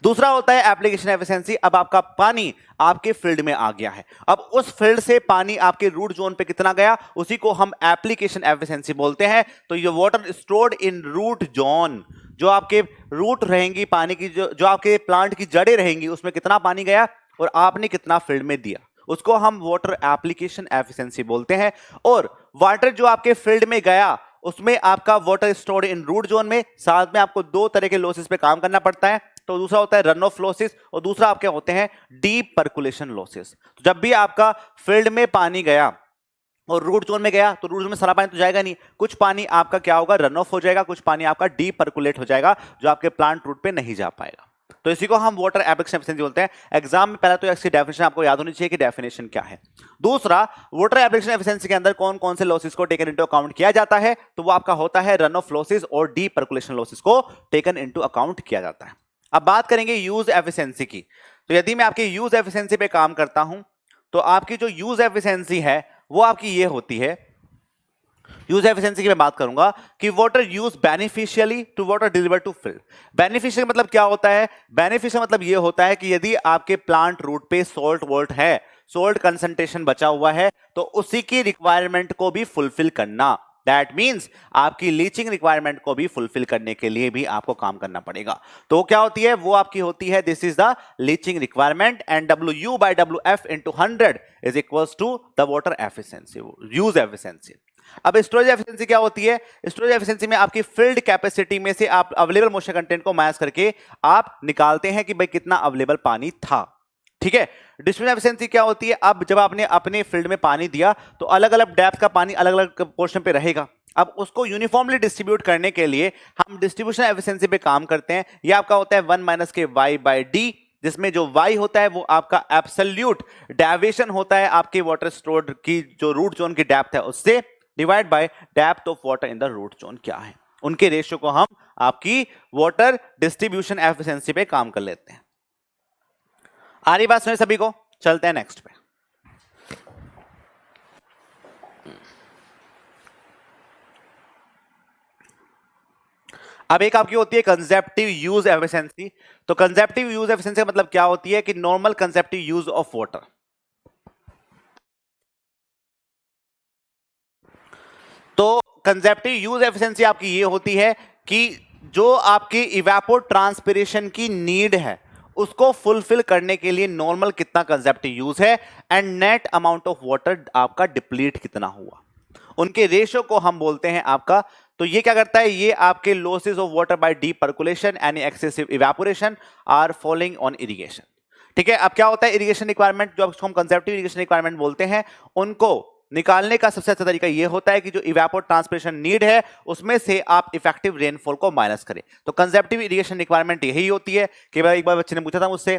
दूसरा होता है एप्लीकेशन एफिशिएंसी। अब आपका पानी आपके फील्ड में आ गया है, अब उस फील्ड से पानी आपके रूट जोन पे कितना गया, उसी को हम एप्लीकेशन एफिशिएंसी बोलते हैं। तो ये water stored in root zone, जो आपके रूट रहेंगी पानी की, जो आपके प्लांट की जड़ें रहेंगी, उसमें कितना पानी गया और आपने कितना फील्ड में दिया, उसको हम वाटर एप्लीकेशन एफिशिएंसी बोलते हैं। और वाटर जो आपके फील्ड में गया उसमें आपका water stored in root zone में, साथ में आपको 2 तरह के लॉसेस पे काम करना पड़ता है। तो दूसरा होता है रन ऑफ लॉसेस और दूसरा आपके होते हैं डीप पर्कुलेशन लॉसेस। तो जब भी आपका फील्ड में पानी गया और रूट जोन में गया तो रूट जोन में सारा पानी तो जाएगा नहीं, कुछ पानी आपका क्या होगा, रन ऑफ हो जाएगा, कुछ पानी आपका डीप पर्कुलेट हो जाएगा जो आपके प्लांट रूट पे नहीं जा पाएगा। तो इसी को हम वाटर एप्लीकेशन एफिशिएंसी बोलते हैं। एग्जाम में पहला तो इसकी डेफिनेशन आपको याद होनी चाहिए कि डेफिनेशन क्या है। दूसरा, वाटर एप्लीकेशन एफिशिएंसी के अंदर कौन कौन से लॉसेस को टेकन इनटू अकाउंट किया जाता है, तो वो आपका होता है रन ऑफ लॉसेस और डीप पर्कुलेशन लॉसेस को टेकन इनटू अकाउंट किया जाता है। अब बात करेंगे यूज एफिशिएंसी की। तो यदि मैं आपकी यूज एफिशिएंसी पे काम करता हूं तो आपकी जो यूज एफिशिएंसी है वो आपकी ये होती है। यूज एफिशिएंसी की मैं बात करूंगा कि water use beneficially to water deliver to field. Beneficial मतलब क्या होता है? बेनिफिशियल मतलब ये होता है कि यदि आपके प्लांट रूट पे सोल्ट वोल्ट है, सोल्ट कंसंट्रेशन बचा हुआ है, तो उसी की रिक्वायरमेंट को भी फुलफिल करना। दैट मीन्स आपकी लीचिंग रिक्वायरमेंट को भी फुलफिल करने के लिए भी आपको काम करना पड़ेगा। तो क्या होती है? वो आपकी होती है, this is the leaching requirement, and WU by WF into 100 is equals to the water efficiency, use efficiency. अब स्टोरेज एफिशिएंसी क्या होती है? स्टोरेज एफिशिएंसी में आपकी फील्ड कैपेसिटी में से आप अवेलेबल मॉइस्चर कंटेंट को माइनस करके आप निकालते हैं कि भाई कितना अवेलेबल पानी था। ठीक है, डिस्ट्रीब्यूशन एफिशिएंसी क्या होती है? अब जब आपने अपने फील्ड में पानी दिया तो अलग अलग डेप्थ का पानी अलग अलग पोर्शन पे रहेगा। अब उसको यूनिफॉर्मली डिस्ट्रीब्यूट करने के लिए हम डिस्ट्रीब्यूशन एफिशिएंसी पे काम करते हैं। ये आपका होता है 1 माइनस के वाई बाई डी, जिसमें जो y होता है वो आपका एब्सोल्यूट डेविएशन होता है आपके वाटर स्टोर्ड की जो रूट जोन की डेप्थ है उससे, divide by depth of water in the root zone. क्या है? उनके रेशियो को हम आपकी वाटर डिस्ट्रीब्यूशन एफिशिएंसी पे काम कर लेते हैं। आ रही बात समझ सभी को? चलते हैं नेक्स्ट पे। अब एक आपकी होती है कंसेप्टिव यूज एफिशिएंसी। तो कंसेप्टिव यूज एफिशिएंसी का मतलब क्या होती है कि नॉर्मल कंसेप्टिव यूज ऑफ वाटर। तो कंसेप्टिव यूज एफिशिएंसी आपकी ये होती है कि जो आपकी इवेपोर ट्रांसपिरेशन की नीड है उसको फुलफिल करने के लिए नॉर्मल कितना कंसेप्टिव यूज है and net amount of water आपका डिप्लीट कितना हुआ, उनके रेशियो को हम बोलते हैं आपका। तो ये क्या करता है? ये आपके losses of water by deep percolation and excessive evaporation are following on irrigation. ठीक है, अब क्या होता है इरिगेशन रिक्वायरमेंट, जो हम कंसेप्टिव इरिगेशन रिक्वायरमेंट बोलते हैं, उनको निकालने का सबसे अच्छा तरीका ये होता है कि जो इवेपोर ट्रांसपिरेशन नीड है उसमें से आप इफेक्टिव रेनफॉल को माइनस करें। तो कंसेप्टिव इरिगेशन रिक्वायरमेंट यही होती है कि भाई एक बार बच्चे ने पूछा था मुझसे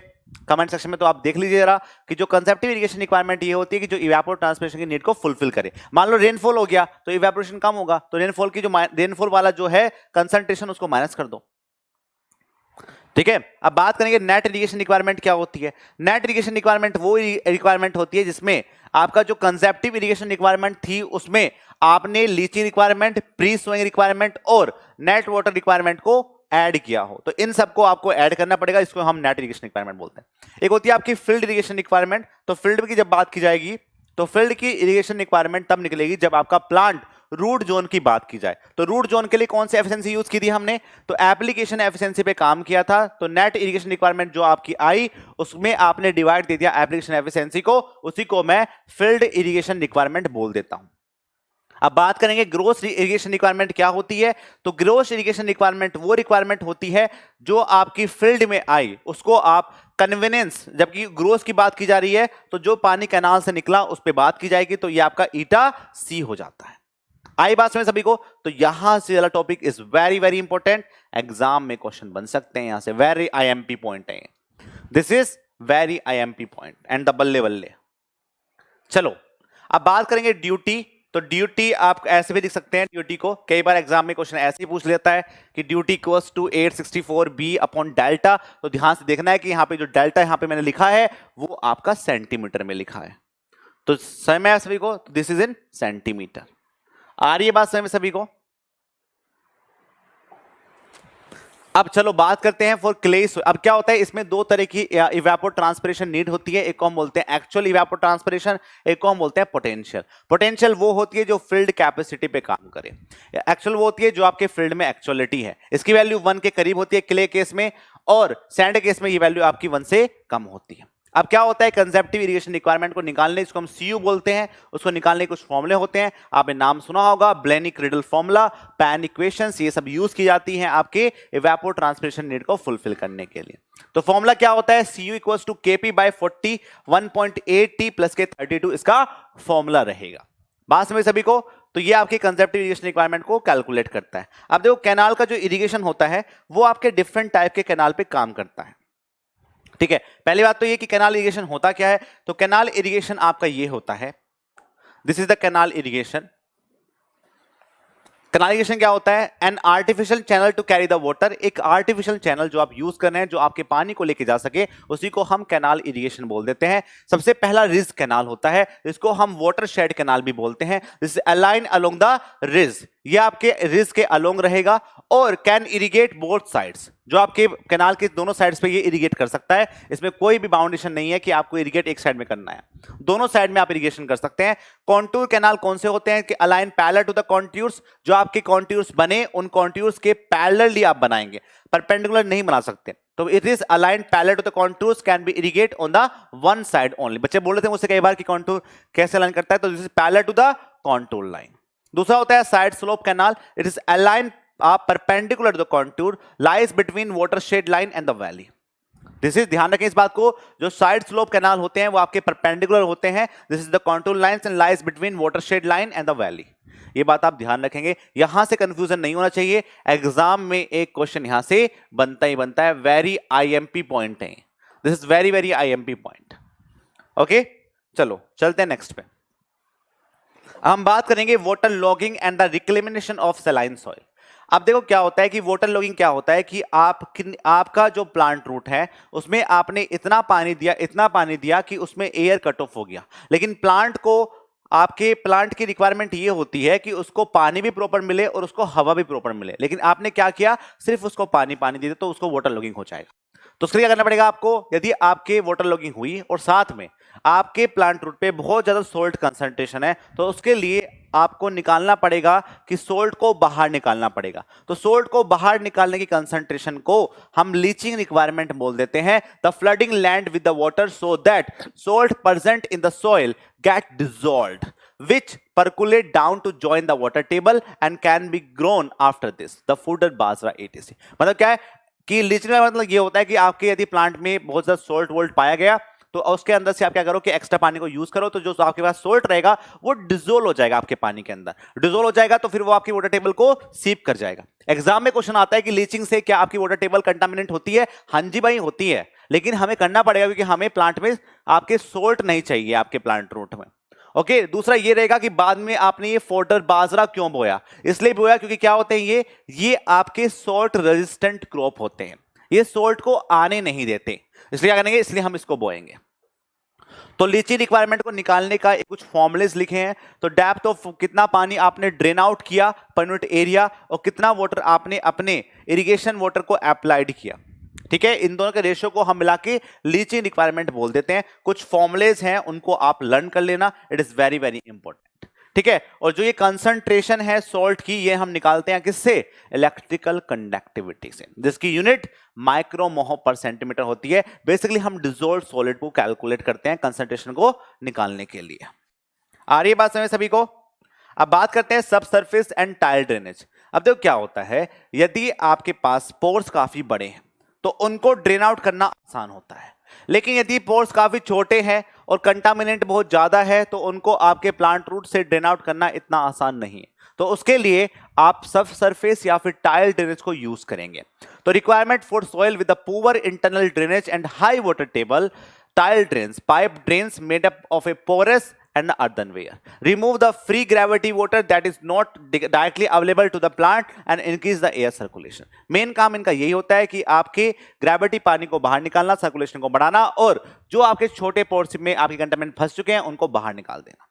कमेंट सेक्शन में, तो आप देख लीजिए जरा कि जो कंसेप्टिव इरिगेशन रिक्वायरमेंट ये होती है कि जो इवेपोर ट्रांसपिरेशन की नीड को फुलफिल करे। मान लो रेनफॉल हो गया तो इवेपोरेशन कम होगा, तो रेनफॉल की जो रेनफॉल वाला जो है कंसंट्रेशन उसको माइनस कर दो। ठीक है, अब बात करेंगे नेट इरिगेशन रिक्वायरमेंट क्या होती है। नेट इरिगेशन रिक्वायरमेंट वो रिक्वायरमेंट होती है जिसमें आपका जो कंसेप्टिव इरिगेशन रिक्वायरमेंट थी उसमें आपने leaching requirement, pre sowing requirement और नेट वाटर रिक्वायरमेंट को ऐड किया हो। तो इन सबको आपको ऐड करना पड़ेगा, इसको हम नेट इरिगेशन रिक्वायरमेंट बोलते हैं। एक होती है आपकी फील्ड इरिगेशन रिक्वायरमेंट। तो फील्ड की जब बात की जाएगी तो फील्ड की इरिगेशन रिक्वायरमेंट तब निकलेगी जब आपका प्लांट रूट जोन की बात की जाए। तो रूट जोन के लिए कौन सी एफिशिएंसी यूज की थी हमने? तो एप्लीकेशन एफिशिएंसी पे काम किया था। तो नेट इरिगेशन रिक्वायरमेंट जो आपकी आई उसमें आपने डिवाइड दे दिया एप्लीकेशन एफिशिएंसी को, उसी को मैं फील्ड इरिगेशन रिक्वायरमेंट बोल देता हूं। अब बात करेंगे ग्रोस इरिगेशन रिक्वायरमेंट क्या होती है। तो ग्रोस इरिगेशन रिक्वायरमेंट वो रिक्वायरमेंट होती है जो आपकी फील्ड में आई उसको आप कन्वीनियंस, जबकि ग्रोस की बात की जा रही है तो जो पानी कैनाल से निकला उस पर बात की जाएगी, तो ये आपका ईटा सी हो जाता है। आई बात में सभी को? तो यहां से वाला topic is very very important, exam में क्वेश्चन बन सकते हैं यहां से, वेरी आईएमपी पॉइंट है, this is very IMP point and the बल्ले बल्ले। चलो अब बात करेंगे ड्यूटी। तो ड्यूटी आप ऐसे भी लिख सकते हैं, ड्यूटी को कई बार एग्जाम में क्वेश्चन ऐसे ही पूछ लेता है कि duty equals to 864 B upon delta. तो ध्यान से देखना है कि यहाँ पे जो डेल्टा यहाँ पे मैंने लिखा है वो आपका सेंटीमीटर में लिखा है। तो समय है सभी को, दिस इज इन सेंटीमीटर। आ रही है बात समझ में सभी को? अब चलो बात करते हैं फॉर क्ले। अब क्या होता है इसमें दो तरह की इवेपोर ट्रांसपिरेशन नीड होती है, एक को हम बोलते हैं एक्चुअल इवेपोर ट्रांसपिरेशन, एक को हम बोलते हैं पोटेंशियल। पोटेंशियल वो होती है जो फील्ड कैपेसिटी पे काम करे, एक्चुअल वो होती है जो आपके फील्ड में एक्चुअलिटी है। इसकी वैल्यू 1 के करीब होती है क्ले केस में, और सैंड केस में ये वैल्यू आपकी 1 से कम होती है। अब क्या होता है कंसेप्टिव इरिगेशन रिक्वायरमेंट को निकालने, इसको हम सीयू बोलते हैं, उसको निकालने के कुछ फॉर्मूले होते हैं, आपने नाम सुना होगा, ब्लेनिक-रिडल फॉर्मूला, पैन इक्वेशंस, ये सब यूज की जाती हैं आपके इवेपोर ट्रांसपिरेशन नीड को फुलफिल करने के लिए। तो फॉर्मूला क्या होता है? Cu equals to Kp by 40 1.8T plus के 32 इसका फॉर्मूला रहेगा। बात समझ सभी को? तो ये आपके कंसेप्टिव इरिगेशन रिक्वायरमेंट को कैलकुलेट करता है। अब देखो कैनाल का जो इरिगेशन होता है वो आपके डिफरेंट टाइप के कैनाल पे काम करता है। ठीक है, पहली बात तो ये कि कैनाल इरिगेशन होता क्या है। तो कैनाल इरिगेशन आपका ये होता है, this is the canal irrigation. Canal irrigation क्या होता है? An artificial channel to carry the water. एक आर्टिफिशियल चैनल जो आप यूज कर रहे हैं जो आपके पानी को लेके जा सके, उसी को हम कैनाल इरिगेशन बोल देते हैं। सबसे पहला रिज कैनाल होता है, इसको हम वाटर शेड कैनाल भी बोलते हैं। This align along the ridge, ये आपके रिज के अलोंग रहेगा और कैन इरिगेट बोथ साइड्स, जो आपके कैनाल के दोनों साइड्स पे ये इरिगेट कर सकता है। इसमें कोई भी बाउंडेशन नहीं है कि आपको इरिगेट एक साइड में करना है, दोनों साइड में आप इरिगेशन कर सकते हैं। कॉन्टूर कैनाल कौन से होते हैं कि align parallel to the contours, जो आपके कॉन्टूर्स बने उन कॉन्टूर्स के पैरेलली आप बनाएंगे, परपेंडिकुलर नहीं बना सकते। तो it is align parallel to the contours can be irrigate on the one side only. बच्चे बोल रहे थे मुझसे कई बार कि कॉन्टूर कैसे अलाइन करता है, तो this is parallel to the contour line. दूसरा होता है side slope canal, it is align perpendicular to the contour, lies between watershed line and the valley। This is, ध्यान रखें इस बात को, जो साइड स्लोप कैनाल होते हैं वो आपके परपेंडिकुलर होते हैं. This is the contour lines and lies between watershed line and the valley. ये बात आप ध्यान रखेंगे, यहां से कंफ्यूजन नहीं होना चाहिए. एग्जाम में एक क्वेश्चन यहां से बनता ही बनता है, वेरी आईएमपी पॉइंट है. This is very very IMP point. Okay, चलो चलते हैं नेक्स्ट पे. हम बात करेंगे water logging and the reclamation of saline soil. अब देखो क्या होता है कि वाटर लॉगिंग क्या होता है कि आपका जो प्लांट रूट है उसमें आपने इतना पानी दिया कि उसमें एयर कट ऑफ हो गया, लेकिन आपके प्लांट की रिक्वायरमेंट ये होती है कि उसको पानी भी प्रॉपर मिले और उसको हवा भी प्रॉपर मिले, लेकिन आपने क्या किया, सिर्फ उसको पानी दे दिया, तो उसको वाटर लॉगिंग हो जाएगा. तो उसके लिए क्या करना पड़ेगा आपको, यदि आपके वाटर लॉगिंग हुई और साथ में आपके प्लांट रूट पे बहुत ज्यादा सोल्ट कंसंट्रेशन है, तो उसके लिए आपको निकालना पड़ेगा कि सोल्ट को बाहर निकालना पड़ेगा. तो सोल्ट को बाहर निकालने की कंसंट्रेशन को हम लीचिंग रिक्वायरमेंट बोल देते हैं. The flooding land with the water so that salt present in the soil get dissolved which percolate down to join the water table and can be grown after this the fooded basra etc. मतलब क्या है कि leaching का मतलब ये होता है कि आपके यदि प्लांट में बहुत ज्यादा सोल्ट वोल्ट पाया गया तो उसके अंदर से आप क्या करो कि एक्स्ट्रा पानी को यूज करो, तो जो आपके पास सोल्ट रहेगा वो डिसोल्व हो जाएगा आपके पानी के अंदर. डिसोल्व हो जाएगा तो फिर वो आपकी वाटर टेबल को सीप कर जाएगा. एग्जाम में क्वेश्चन आता है कि लीचिंग से क्या आपकी वाटर टेबल कंटामिनेट होती है? हाँ जी भाई होती है, लेकिन हमें करना पड़ेगा क्योंकि हमें प्लांट में आपके सोल्ट नहीं चाहिए आपके प्लांट रूट में. ओके, दूसरा ये रहेगा कि बाद में आपने ये फोडर बाजरा क्यों बोया? इसलिए बोया क्योंकि क्या होते हैं ये आपके सोल्ट रेजिस्टेंट क्रॉप होते हैं, ये सोल्ट को आने नहीं देते, इसलिए क्या करेंगे, इसलिए हम इसको बोएंगे. तो लीची रिक्वायरमेंट को निकालने का कुछ फॉर्मुलेज लिखे हैं. तो डेप्थ ऑफ कितना पानी आपने ड्रेन आउट किया पर यूनिट एरिया और कितना वाटर आपने अपने इरिगेशन वाटर को अप्लाइड किया. ठीक है, इन दोनों के रेशियो को हम मिला के लीचिंग रिक्वायरमेंट बोल देते हैं. कुछ फॉर्मुलेज हैं उनको आप लर्न कर लेना, it is very very important. ठीक है, और जो ये कंसंट्रेशन है सॉल्ट की ये हम निकालते हैं किससे? इलेक्ट्रिकल कंडक्टिविटी से, जिसकी यूनिट माइक्रोमोह पर सेंटीमीटर होती है. बेसिकली हम डिसॉल्व्ड सॉलिड को कैलकुलेट करते हैं कंसंट्रेशन को निकालने के लिए. आ रही है बात समझ सभी को? अब बात करते हैं सब सरफेस एंड टाइल ड्रेनेज. अब देखो क्या होता है, यदि आपके पास पोर्स काफी बड़े हैं तो उनको ड्रेन आउट करना आसान होता है, लेकिन यदि पोर्स काफी छोटे हैं और कंटामिनेंट बहुत ज्यादा है तो उनको आपके प्लांट रूट से ड्रेन आउट करना इतना आसान नहीं है. तो उसके लिए आप सब सरफेस या फिर टाइल ड्रेनेज को यूज करेंगे. तो requirement for soil with a poor internal drainage and high water table, tile drains, pipe drains made up of a porous and earthenware. Remove the free gravity water that is not directly available to the plant and increase the air circulation. Main काम इनका यही होता है कि आपके gravity पानी को बाहर निकालना, सर्कुलेशन को बढ़ाना, और जो आपके छोटे पोर्स में आपके कंटेनमेंट फंस चुके हैं उनको बाहर निकाल देना.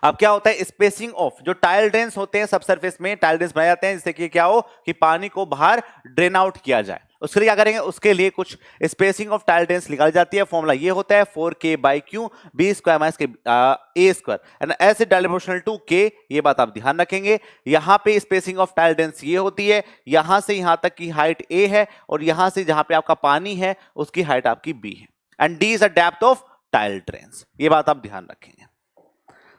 अब क्या होता है, स्पेसिंग ऑफ जो टाइल ड्रेन्स होते हैं, सब सरफेस में टाइल ड्रेन्स बनाए जाते हैं जिससे कि क्या हो कि पानी को बाहर ड्रेन आउट किया जाए. उसके लिए क्या करेंगे, उसके लिए कुछ स्पेसिंग ऑफ टाइल ड्रेन्स निकाली जाती है. फॉर्मूला ये होता है 4k/q b स्क्वायर माइनस के a स्क्वायर एंड ऐसे डायमेंशनल टू k. ये बात आप ध्यान रखेंगे. यहां पे स्पेसिंग ऑफ टाइल ड्रेन्स ये होती है, यहां से यहां तक की हाइट a है और यहां से जहां पे आपका पानी है उसकी हाइट आपकी b है and d is a depth of tile drains. ये बात आप ध्यान रखेंगे.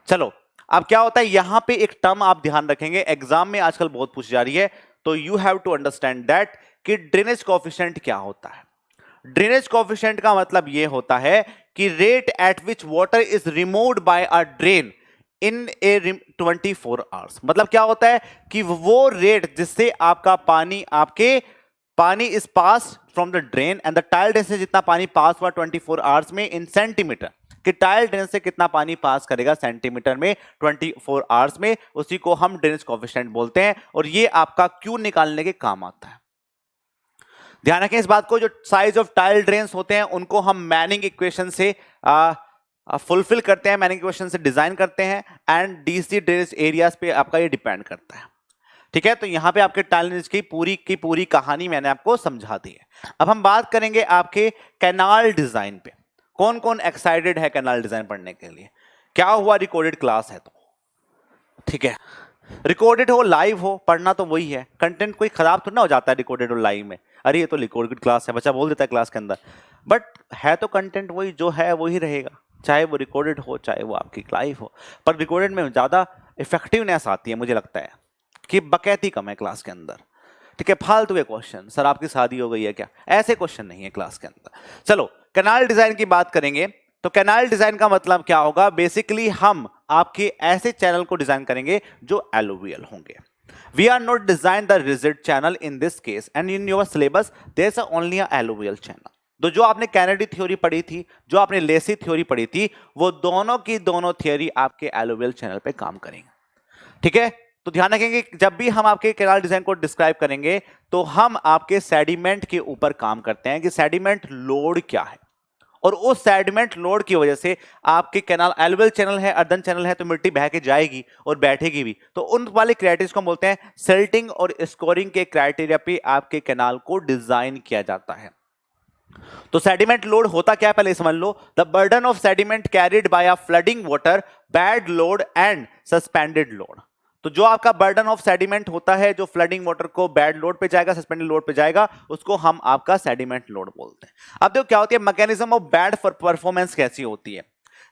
चलो, अब क्या होता है, यहां पे एक टर्म आप ध्यान रखेंगे, एग्जाम में आजकल बहुत पूछी जा रही है, तो you have to understand that कि ड्रेनेज कोएफिशिएंट क्या होता है. ड्रेनेज कोएफिशिएंट का मतलब यह होता है कि rate at which water is removed by a drain in A 24 hours. मतलब क्या होता है कि वो रेट जिससे आपका पानी is pass from the drain and the tile drain से जितना पानी पास हुआ 24 आवर्स में इन सेंटीमीटर, कि टाइल ड्रेन से कितना पानी पास करेगा सेंटीमीटर में 24 आवर्स में, उसी को हम ड्रेनेज कोएफिशिएंट बोलते हैं. और ये आपका क्यू निकालने के काम आता है. ध्यान रखें इस बात को, जो साइज ऑफ टाइल ड्रेन्स होते हैं उनको हम मैनिंग इक्वेशन से फुलफिल करते हैं, मैनिंग इक्वेशन से डिजाइन करते हैं एंड डीसी ड्रेनेज एरियाज पे आपका ये डिपेंड करता है. ठीक है, तो यहां पे आपके टाइल ड्रेनेज की पूरी कहानी मैंने आपको समझा दी है. अब हम बात करेंगे आपके कैनाल डिजाइन पे. कौन कौन एक्साइटेड है कैनाल डिजाइन पढ़ने के लिए? क्या हुआ, रिकॉर्डेड क्लास है तो ठीक है, रिकॉर्डेड हो लाइव हो, पढ़ना तो वही है. कंटेंट कोई खराब तो ना हो जाता है रिकॉर्डेड और लाइव में. अरे ये तो रिकॉर्डेड क्लास है, बच्चा बोल देता है क्लास के अंदर, बट है तो कंटेंट वही जो है वही रहेगा, चाहे वो रिकॉर्डेड हो चाहे वो आपकी लाइव हो. पर रिकॉर्डेड में ज्यादा इफेक्टिवनेस आती है, मुझे लगता है कि बकैती कम है क्लास के अंदर. ठीक है, फालतू के क्वेश्चन, सर आपकी शादी हो गई है क्या, ऐसे क्वेश्चन नहीं है क्लास के अंदर। चलो कैनाल डिजाइन की बात करेंगे, तो कैनाल डिजाइन का मतलब क्या होगा, बेसिकली हम आपके ऐसे चैनल को डिजाइन करेंगे जो एलुवियल होंगे। We are not design the rigid channel in this case and in your syllabus there's only a alluvial channel। तो जो आपने कैनेडी थ्योरी पढ़ी थी, जो आपने लेसी थ्योरी पढ़ी थी, वो दोनों की दोनों थ्योरी आपके एलुवियल चैनल पे काम करेंगे। ठीक है, तो ध्यान रखेंगे जब भी हम आपके कैनाल डिजाइन को डिस्क्राइब करेंगे तो हम आपके सेडिमेंट के ऊपर काम करते हैं कि सेडिमेंट लोड क्या है, और उस सेडिमेंट लोड की वजह से आपके कैनाल एलुवियल चैनल है, अर्दन चैनल है, तो मिट्टी बह के जाएगी और बैठेगी भी, तो उन वाले क्राइटेरिया को हम बोलते हैं सिल्टिंग और स्कोरिंग के क्राइटेरिया पे आपके कैनाल को डिजाइन किया जाता है। तो सेडिमेंट लोड होता क्या है पहले समझ लो, the burden of sediment carried by a flooding water, bed load and suspended load. तो जो आपका बर्डन ऑफ सेडिमेंट होता है, जो फ्लडिंग वाटर को बैड लोड पे जाएगा, सस्पेंडेड लोड पे जाएगा, उसको हम आपका सेडिमेंट लोड बोलते हैं। अब देखो क्या होती है, मैकेनिज्म ऑफ बैड परफॉर्मेंस कैसी होती है।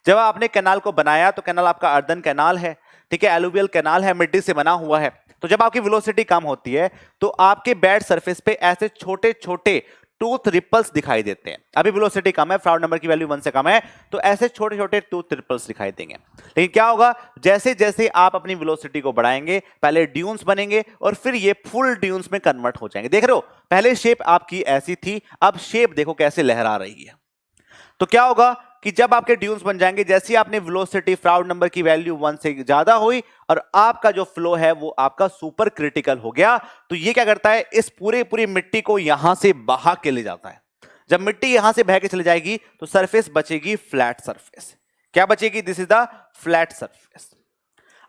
जब आपने कैनाल को बनाया तो कैनाल आपका अर्दन कैनाल है, ठीक है, एलुवियल कैनाल है, मिट्टी से बना हुआ है, तो जब आपकी वेलोसिटी कम होती है तो आपके बैड सरफेस पे ऐसे छोटे छोटे टूथ रिपल्स दिखाई देते हैं। अभी वेलोसिटी कम है, फ्राउड नंबर की वैल्यू 1 से कम है, तो ऐसे छोटे छोटे टूथ रिपल्स दिखाई देंगे। लेकिन क्या होगा, जैसे जैसे आप अपनी वेलोसिटी को बढ़ाएंगे, पहले ड्यून्स बनेंगे और फिर ये फुल ड्यून्स में कन्वर्ट हो जाएंगे। देख रहे हो, पहले शेप आपकी ऐसी थी, अब शेप देखो कैसे लहरा रही है। तो क्या होगा कि जब आपके ड्यून्स बन जाएंगे, जैसे आपने वेलोसिटी फ्राउड नंबर की वैल्यू 1 से ज्यादा हुई और आपका जो फ्लो है वो आपका सुपर क्रिटिकल हो गया, तो ये क्या करता है, इस पूरी मिट्टी को यहां से बहा के ले जाता है। जब मिट्टी यहां से बह के चली जाएगी तो सरफेस बचेगी फ्लैट सरफेस। क्या बचेगी, this is the flat surface.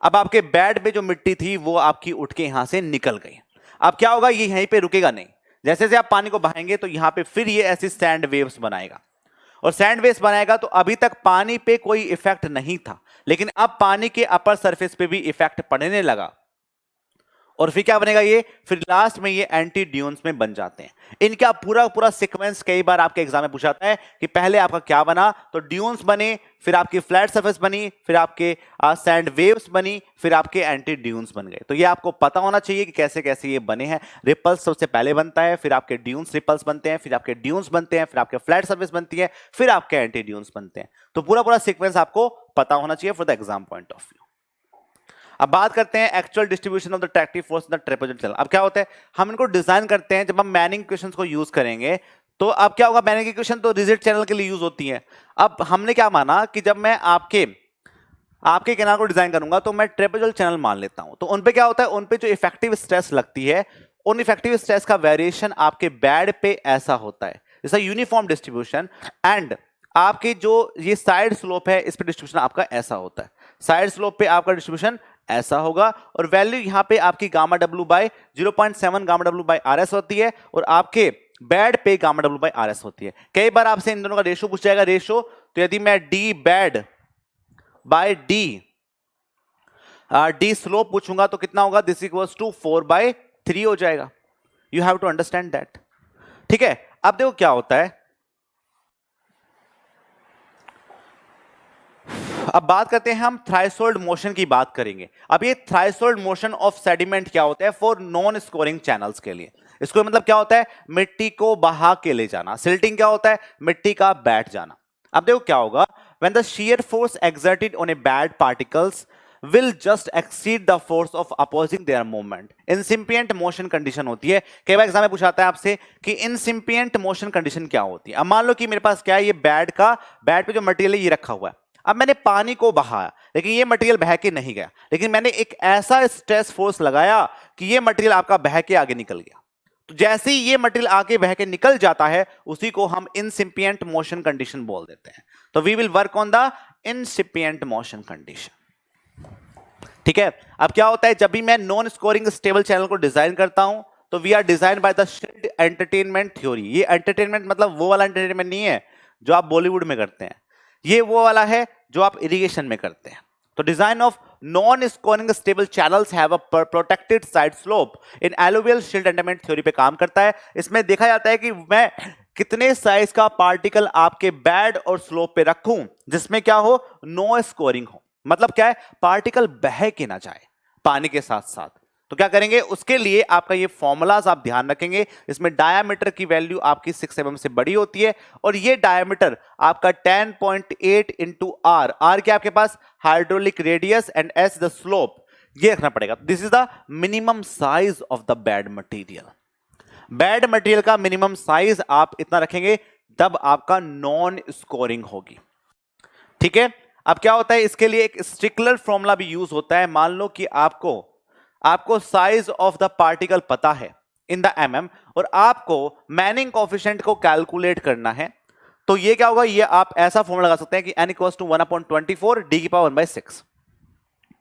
अब आपके बेड पे जो मिट्टी थी वो आपकी उठ के यहां से निकल गई। अब क्या होगा, ये यहीं पे रुकेगा नहीं, जैसे जैसे आप पानी को बहाएंगे तो यहां पे फिर ये ऐसी सैंड वेव्स बनाएगा, और सैंड वेव्स बनाएगा तो अभी तक पानी पे कोई इफेक्ट नहीं था, लेकिन अब पानी के अपर सरफेस पे भी इफेक्ट पड़ने लगा, और फिर क्या बनेगा, ये फिर लास्ट में ये एंटी ड्यून्स में बन जाते हैं। इनका पूरा सीक्वेंस कई बार आपके एग्जाम में पूछा जाता है कि पहले आपका क्या बना, तो ड्यून्स बने, फिर आपकी फ्लैट सरफेस बनी, फिर आपके सैंड वेव्स बनी, फिर आपके एंटी ड्यून्स बन गए। तो ये आपको पता होना चाहिए कि कैसे कैसे ये बने हैं। रिपल्स सबसे पहले बनता है, फिर आपके ड्यून्स रिपल्स बनते हैं, फिर आपके ड्यून्स बनते हैं, फिर आपके फ्लैट सरफेस बनती है, फिर आपके एंटी ड्यून्स बनते हैं। तो पूरा सीक्वेंस आपको पता होना चाहिए for the exam point of view. अब बात करते हैं actual distribution of the tractive force in the trapezoidal channel. अब क्या होता है, हम इनको डिजाइन करते हैं, जब हम मैनिंग इक्वेशंस को यूज करेंगे तो अब क्या होगा, मैनिंग इक्वेशन तो रिजिड चैनल के लिए यूज होती है। अब हमने क्या माना कि जब मैं आपके कैनाल को डिजाइन करूंगा तो मैं ट्रेपेजॉइडल चैनल मान लेता हूं, तो उन पे क्या होता है, उन पे जो इफेक्टिव स्ट्रेस लगती है, उन इफेक्टिव स्ट्रेस का वेरिएशन आपके बेड पे ऐसा होता है, जैसा यूनिफॉर्म डिस्ट्रीब्यूशन, एंड आपके जो ये साइड स्लोप है इस पे डिस्ट्रीब्यूशन आपका ऐसा होता है। साइड स्लोप पे आपका डिस्ट्रीब्यूशन ऐसा होगा, और वैल्यू यहां पे आपकी gamma W by 0.7 gamma W by R S होती है, और आपके बेड पे gamma W by R S होती है। कई बार आपसे इन दोनों का रेशो पूछ जाएगा, रेशो, तो यदि मैं D bed by D slope पूछूंगा तो कितना होगा, दिस इक्वल्स टू 4/3 हो जाएगा। You have to understand that. ठीक है, अब देखो क्या होता है, अब बात करते हैं हम थ्राइसोल्ड मोशन की बात करेंगे। अब ये थ्राइसोल्ड मोशन ऑफ सेडिमेंट क्या होता है फॉर नॉन स्कोरिंग चैनल्स के लिए। इसको मतलब क्या होता है, मिट्टी को बहा के ले जाना। सिल्टिंग क्या होता है, मिट्टी का बैठ जाना। अब देखो क्या होगा, when the shear force exerted on a bad particles will just exceed the force of opposing their movement। incipient motion condition होती है। कई बार एग्जाम में पूछाता है आपसे कि incipient motion condition क्या होती है। अब मान लो कि मेरे पास क्या है, ये बेड पे जो मटेरियल है ये रखा हुआ है। अब मैंने पानी को बहाया, लेकिन ये मटेरियल बह के नहीं गया, लेकिन मैंने एक ऐसा स्ट्रेस फोर्स लगाया कि ये मटेरियल आपका बह के आगे निकल गया। तो जैसे ही ये मटेरियल आगे बह के निकल जाता है, उसी को हम incipient मोशन कंडीशन बोल देते हैं। तो we will work on the incipient motion condition. ठीक है, अब क्या होता है, जब भी मैं नॉन स्कोरिंग स्टेबल चैनल को डिजाइन करता हूं तो we are design by the Shield entertainment theory. ये एंटरटेनमेंट मतलब वो वाला एंटरटेनमेंट नहीं है जो आप बॉलीवुड में करते हैं, ये वो वाला है जो आप इरिगेशन में करते हैं। तो design of non scouring stable channels have a protected side slope in alluvial shield entertainment theory पे काम करता है। इसमें देखा जाता है कि मैं कितने साइज का पार्टिकल आपके बेड और स्लोप पे रखूं जिसमें क्या हो, नो स्कोरिंग हो। मतलब क्या है, पार्टिकल बह के ना जाए पानी के साथ साथ। तो क्या करेंगे, उसके लिए आपका ये फॉर्मूलाज आप ध्यान रखेंगे। इसमें डायामीटर की वैल्यू आपकी 6 mm से बड़ी होती है और ये डायामीटर आपका 10.8 इंटू आर, आर क्या आपके पास hydraulic radius and S the slope, ये रखना पड़ेगा। This is the minimum size of the bed material. Bed material का मिनिमम साइज आप इतना रखेंगे तब आपका नॉन स्कोरिंग होगी। ठीक है, अब क्या होता है, इसके लिए एक स्टिकलर फॉर्मूला भी यूज होता है। मान लो कि आपको साइज ऑफ द पार्टिकल पता है इन द mm और आपको मैनिंग कोएफिशिएंट को कैलकुलेट करना है, तो ये क्या होगा, ये आप ऐसा फॉर्मूला लगा सकते हैं कि n = 1/24 d की पावर 1/6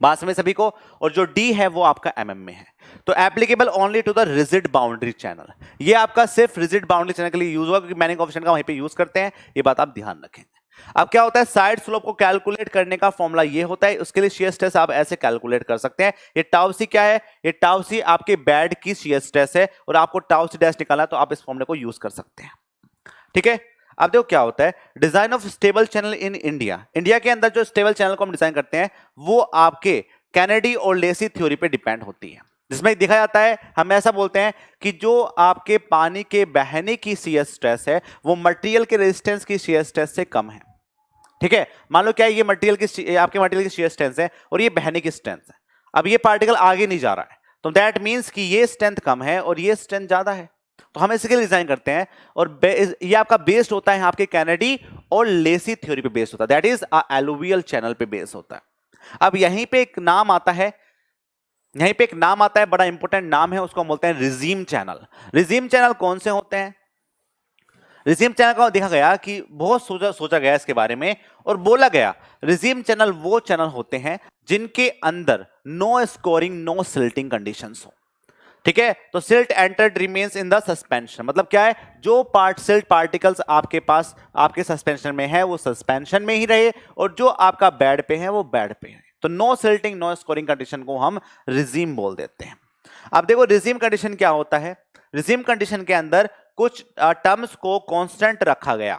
बात में सभी को, और जो d है वो आपका mm में है। तो applicable only to the rigid boundary channel, ये आपका सिर्फ रिजिड बाउंड्री चैनल के लिए यूज होगा क्योंकि मैनिंग कोएफिशिएंट का वहीं पे यूज करते हैं, ये बात आप ध्यान रखेंगे। अब क्या होता है, साइड स्लोप को कैलकुलेट करने का फॉर्मूला ये होता है, उसके लिए शियर स्ट्रेस आप ऐसे कैलकुलेट कर सकते हैं। ये टाउ सी क्या है, ये टाउ सी आपके बेड की शियर स्ट्रेस है और आपको टाउ सी डैश निकालना है, तो आप इस फॉर्मूले को यूज कर सकते हैं। ठीक है, अब देखो क्या होता है, design of stable channel in India, India के अंदर जो स्टेबल चैनल को हम डिजाइन करते हैं वो आपके कैनेडी और लेसी थ्योरी पे डिपेंड होती है, जिसमें देखा जाता है, हम ऐसा बोलते हैं कि जो आपके पानी के बहने की शियर स्ट्रेस है वो मटेरियल के रेजिस्टेंस की शियर स्ट्रेस से कम है। ठीक है, मान लो क्या है, ये मटेरियल की आपके मटेरियल की शियर स्ट्रेंथ है और ये बहने की स्ट्रेंथ है। अब ये पार्टिकल आगे नहीं जा रहा है, तो दैट मींस कि ये स्ट्रेंथ कम है और ये स्ट्रेंथ ज्यादा है, तो हम इसके लिए डिजाइन करते हैं। और ये आपका बेस्ड होता है आपके कैनेडी और लेसी थ्योरी पे बेस्ड होता है, दैट इज एलुवियल चैनल पे बेस्ड होता है। अब यहीं पे एक नाम आता है, बड़ा इंपॉर्टेंट नाम है, उसको बोलते हैं रिजीम चैनल। रिजीम चैनल कौन से होते हैं, रिजीम चैनल का देखा गया कि बहुत सोचा गया इसके बारे में और बोला गया रिजीम चैनल वो चैनल होते हैं जिनके अंदर no scouring no silting conditions हो। ठीक है, तो silt entered remains in the suspension, मतलब क्या है, जो सिल्ट पार्टिकल्स आपके पास आपके सस्पेंशन में है वो सस्पेंशन में ही रहे और जो आपका बेड पे है वो बेड पे है। तो no silting no scouring condition को हम रिजीम बोल देते हैं। अब देखो रिजीम कंडीशन क्या होता है, रिजीम कंडीशन के अंदर कुछ टर्म्स को कांस्टेंट रखा गया।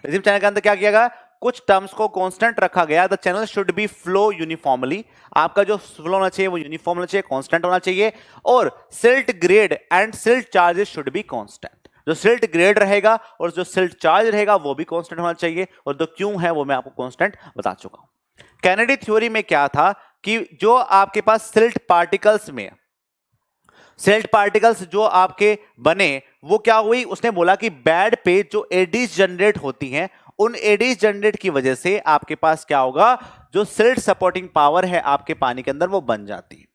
रिजीम चैनल के अंदर क्या किया गया, कुछ टर्म्स को कांस्टेंट रखा गया। The channel should be flow uniformly, आपका जो फ्लो होना चाहिए वो यूनिफॉर्म होना चाहिए, कांस्टेंट होना चाहिए। और silt grade and silt charges should be constant, जो सिल्ट ग्रेड रहेगा और जो सिल्ट चार्ज रहेगा वो भी कांस्टेंट होना चाहिए, और जो क्यों है वो मैं आपको कांस्टेंट बता चुका हूं। कैनेडी थ्योरी में क्या था कि जो आपके पास सिल्ट पार्टिकल्स जो आपके बने वो क्या हुई, उसने बोला कि बेड पे जो एडीज जनरेट होती हैं उन एडीज जनरेट की वजह से आपके पास क्या होगा, जो सिल्ट सपोर्टिंग पावर है आपके पानी के अंदर वो बन जाती है।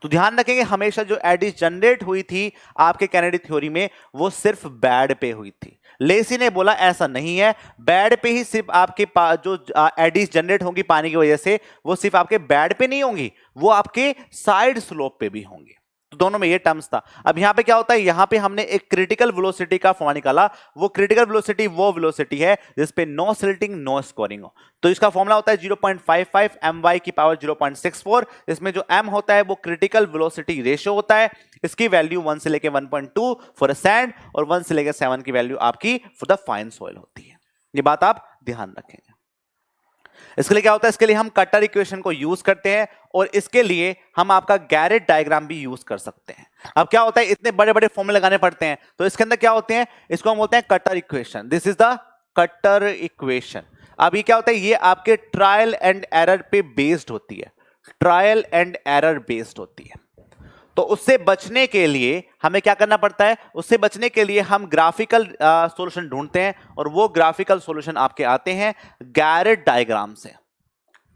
तो ध्यान रखेंगे हमेशा जो एडीज जनरेट हुई थी आपके कैनेडी थ्योरी में वो सिर्फ बेड पे हुई थी। लेसी ने बोला ऐसा नहीं है, बेड पे ही सिर्फ आपके जो एडीज जनरेट होंगी पानी की वजह से वो सिर्फ आपके बेड पे नहीं होंगी, वो आपके साइड स्लोप पे भी होंगी। तो दोनों में ये टर्म्स था। अब यहां पे क्या होता है, यहां पे हमने एक क्रिटिकल वेलोसिटी का फॉर्मूला निकाला। वो क्रिटिकल वेलोसिटी वो वेलोसिटी है जिस पे नो सिल्टिंग नो स्कोरिंग हो। तो इसका फॉर्मूला होता है 0.55 my की पावर 0.64। इसमें जो m होता है वो क्रिटिकल वेलोसिटी रेशियो होता है। इसकी वैल्यू 1 से लेके 1.2 फॉर सैंड और 1 से लेके 7 की वैल्यू आपकी फॉर द फाइन सॉइल होती है। ये बात आप ध्यान रखेंगे। इसके लिए क्या होता है, इसके लिए हम कटर इक्वेशन को यूज करते हैं और इसके लिए हम आपका गैरेट डायग्राम भी यूज कर सकते हैं। अब क्या होता है, इतने बड़े बड़े फॉर्मूले लगाने पड़ते हैं, तो इसके अंदर क्या होते हैं, इसको हम बोलते हैं cutter equation. This is the cutter equation. अब ये क्या होता है, ये आपके ट्रायल एंड एरर पे बेस्ड होती है, ट्रायल एंड एरर बेस्ड होती है। तो उससे बचने के लिए हमें क्या करना पड़ता है, उससे बचने के लिए हम ग्राफिकल सॉल्यूशन ढूंढते हैं और वो ग्राफिकल सॉल्यूशन आपके आते हैं गैरेट डायग्राम से।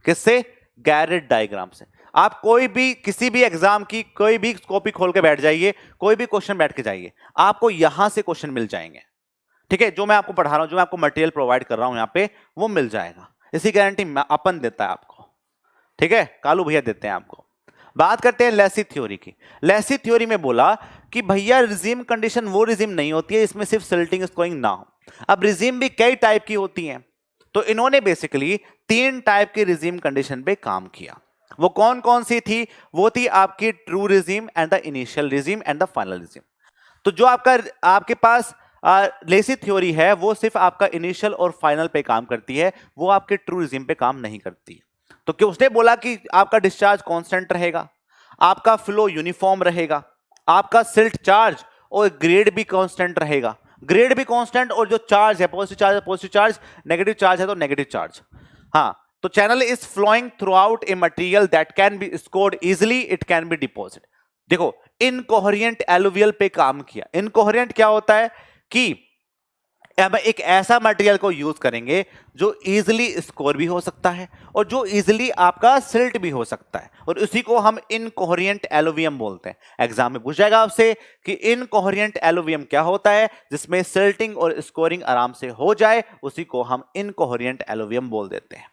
किससे, गैरेट डायग्राम से। आप कोई भी किसी भी एग्जाम की कोई भी कॉपी खोल के बैठ जाइए, कोई भी क्वेश्चन बैठ के जाइए, आपको यहां से क्वेश्चन मिल जाएंगे। ठीक है, जो मैं आपको पढ़ा रहा हूं, जो मैं आपको मटेरियल प्रोवाइड कर रहा हूं यहां पे, वो मिल जाएगा। इसी गारंटी अपन देता है आपको। ठीक है, कालू भैया देते हैं आपको। बात करते हैं लेसी थ्योरी की। लेसी थ्योरी में बोला कि भैया रिजीम कंडीशन वो रिजीम नहीं होती है इसमें सिर्फ सिल्टिंग स्कोरिंग ना हो। अब रिजीम भी कई टाइप की होती हैं, तो इन्होंने बेसिकली 3 टाइप की रिजीम कंडीशन पे काम किया। वो कौन कौन सी थी, वो थी आपकी true regime and the initial regime and the final regime. तो जो आपके पास लेसी थ्योरी है वो सिर्फ आपका इनिशियल और फाइनल पे काम करती है, वो आपके ट्रू रिजीम पे काम नहीं करती है। तो क्यों, उसने बोला कि आपका डिस्चार्ज कांस्टेंट रहेगा। आपका फ्लो यूनिफॉर्म रहेगा, आपका सिल्ट चार्ज और ग्रेड भी कांस्टेंट रहेगा, ग्रेड भी कांस्टेंट, और जो चार्ज है पॉजिटिव चार्ज, नेगेटिव चार्ज है तो नेगेटिव चार्ज। हाँ, तो channel is flowing throughout a material that can be scoured easily, it can be deposit. देखो, इनकोहेरेंट एलुवियल पे काम किया। इनकोहेरेंट क्या होता है कि अब एक ऐसा मटेरियल को यूज करेंगे जो इजीली स्कोर भी हो सकता है और जो इजीली आपका सिल्ट भी हो सकता है, और उसी को हम इनकोहेरेंट एलुवियम बोलते हैं। एग्जाम में पूछ जाएगा आपसे कि इनकोहेरेंट एलुवियम क्या होता है, जिसमें सिल्टिंग और स्कोरिंग आराम से हो जाए, उसी को हम इनकोहेरेंट एलुवियम बोल देते हैं।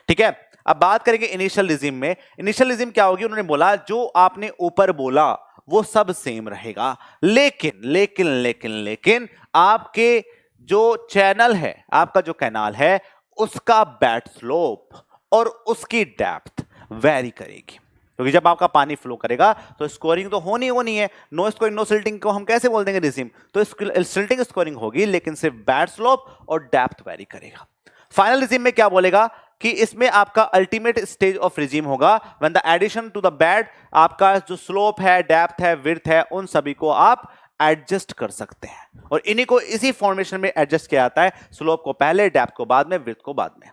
ठीक है, अब बात करेंगे इनिशियल लिजिम में। इनिशियल लिजिम क्या होगी, उन्होंने बोला जो आपने ऊपर बोला वो सब सेम रहेगा, लेकिन लेकिन लेकिन लेकिन आपके जो चैनल है, आपका जो कैनाल है, उसका बेड स्लोप और उसकी डेप्थ वेरी करेगी, क्योंकि जब आपका पानी फ्लो करेगा तो स्कोरिंग तो होनी है। नो स्कोरिंग नो सिल्टिंग को हम कैसे बोल देंगे रिजिम, तो सिल्टिंग स्कोरिंग होगी, लेकिन सिर्फ बेड स्लोप और डेप्थ वेरी करेगा। फाइनल रिजिम में क्या बोलेगा कि इसमें आपका अल्टीमेट स्टेज ऑफ रिजिम होगा when the addition to the bed, आपका जो स्लोप है, डेप्थ है, विड्थ है, उन सभी को आप एडजस्ट कर सकते हैं, और इन्हीं को इसी फॉर्मेशन में एडजस्ट किया जाता है, स्लोप को पहले, डेप्थ को बाद में, विड्थ को बाद में।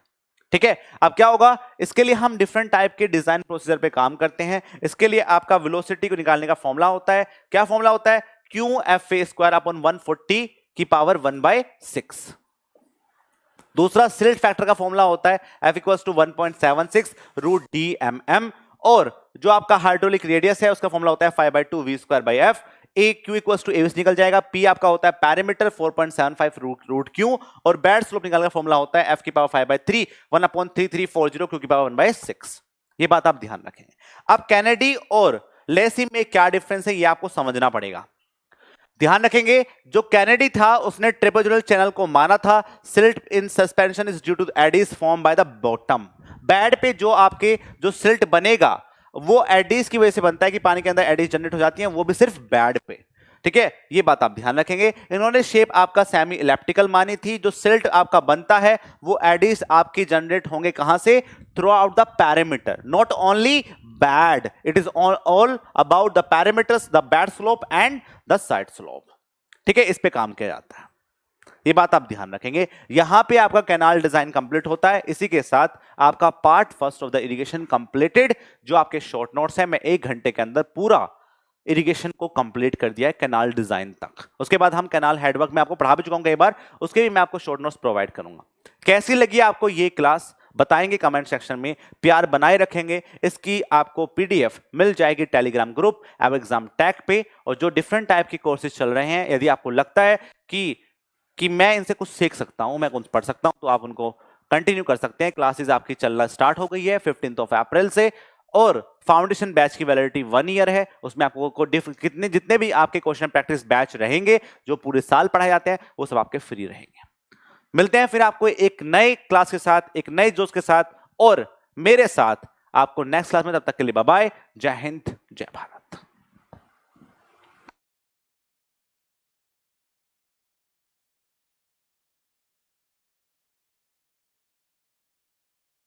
ठीक है, अब क्या होगा, इसके लिए हम डिफरेंट टाइप के डिजाइन प्रोसीजर पे काम करते हैं। इसके लिए आपका वेलोसिटी को निकालने का फॉर्मूला होता है, क्या फॉर्मूला होता है, QFA² अपॉन 140 की पावर 1/6। दूसरा सिल्ट फैक्टर का फॉर्मूला होता है F = 1.76 √DMM, और जो आपका हाइड्रोलिक रेडियस है उसका फॉर्मूला होता है 5/2 V²/F। Q = A निकल जाएगा, P आपका होता है पैरामीटर 4.75 √Q, और बेड स्लोप निकालने का फॉर्मूला होता है F की पावर 5/3 1/3340 Q की पावर 1/6। ये बात आप ध्यान रखें। अब कैनेडी और लेसी में क्या डिफरेंस है ये आपको समझना पड़ेगा। ध्यान रखेंगे, जो कैनेडी था उसने ट्रेपेजोइडल चैनल को माना था, silt in suspension is due to eddies form by the bottom. Bed पे जो आपके जो सिल्ट बनेगा वो एडीज की वजह से बनता है कि पानी के अंदर एडीज जनरेट हो जाती हैं, वो भी सिर्फ बेड पे। ठीक है, ये बात आप ध्यान रखेंगे। इन्होंने शेप आपका सेमी इलेप्टिकल मानी थी, जो सिल्ट आपका बनता है वो एडीज आपकी जनरेट होंगे कहां से, through out the parameter, not only bed, it is all about the parameters, the bed slope and the side slope. ठीक है, इस पे काम किया जाता है, ये बात आप ध्यान रखेंगे। यहां पे आपका कैनाल डिजाइन कंप्लीट होता है। इसी के साथ आपका part first of the irrigation completed. जो आपके शॉर्ट नोट्स हैं, मैं 1 घंटे के अंदर पूरा इरिगेशन को कंप्लीट कर दिया है कैनाल डिजाइन तक। उसके बाद हम कैनाल हेडवर्क में आपको पढ़ा भी चुका हूं कई बार, उसके भी मैं आपको शॉर्ट नोट्स प्रोवाइड करूंगा। कैसी लगी आपको ये क्लास बताएंगे कमेंट सेक्शन में, प्यार बनाए रखेंगे। इसकी आपको पीडीएफ मिल जाएगी टेलीग्राम ग्रुप एग्जाम टैग पे, और जो डिफरेंट टाइप के कोर्सेज चल रहे हैं, यदि आपको लगता है कि मैं इनसे कुछ सीख सकता हूं, मैं कुछ पढ़ सकता हूं, तो आप उनको कंटिन्यू कर सकते हैं। क्लासेस आपकी चलना स्टार्ट हो गई है 15 अप्रैल से, और फाउंडेशन बैच की वैलिडिटी 1 ईयर है। उसमें आपको जितने भी आपके क्वेश्चन प्रैक्टिस बैच रहेंगे जो पूरे साल पढ़ाए जाते हैं, वो सब आपके फ्री रहेंगे। मिलते हैं फिर आपको एक नए क्लास के साथ, एक नए जोश के साथ, और मेरे साथ आपको नेक्स्ट क्लास में। तब तक के लिए बाय बाय, जय हिंद, जय भारत।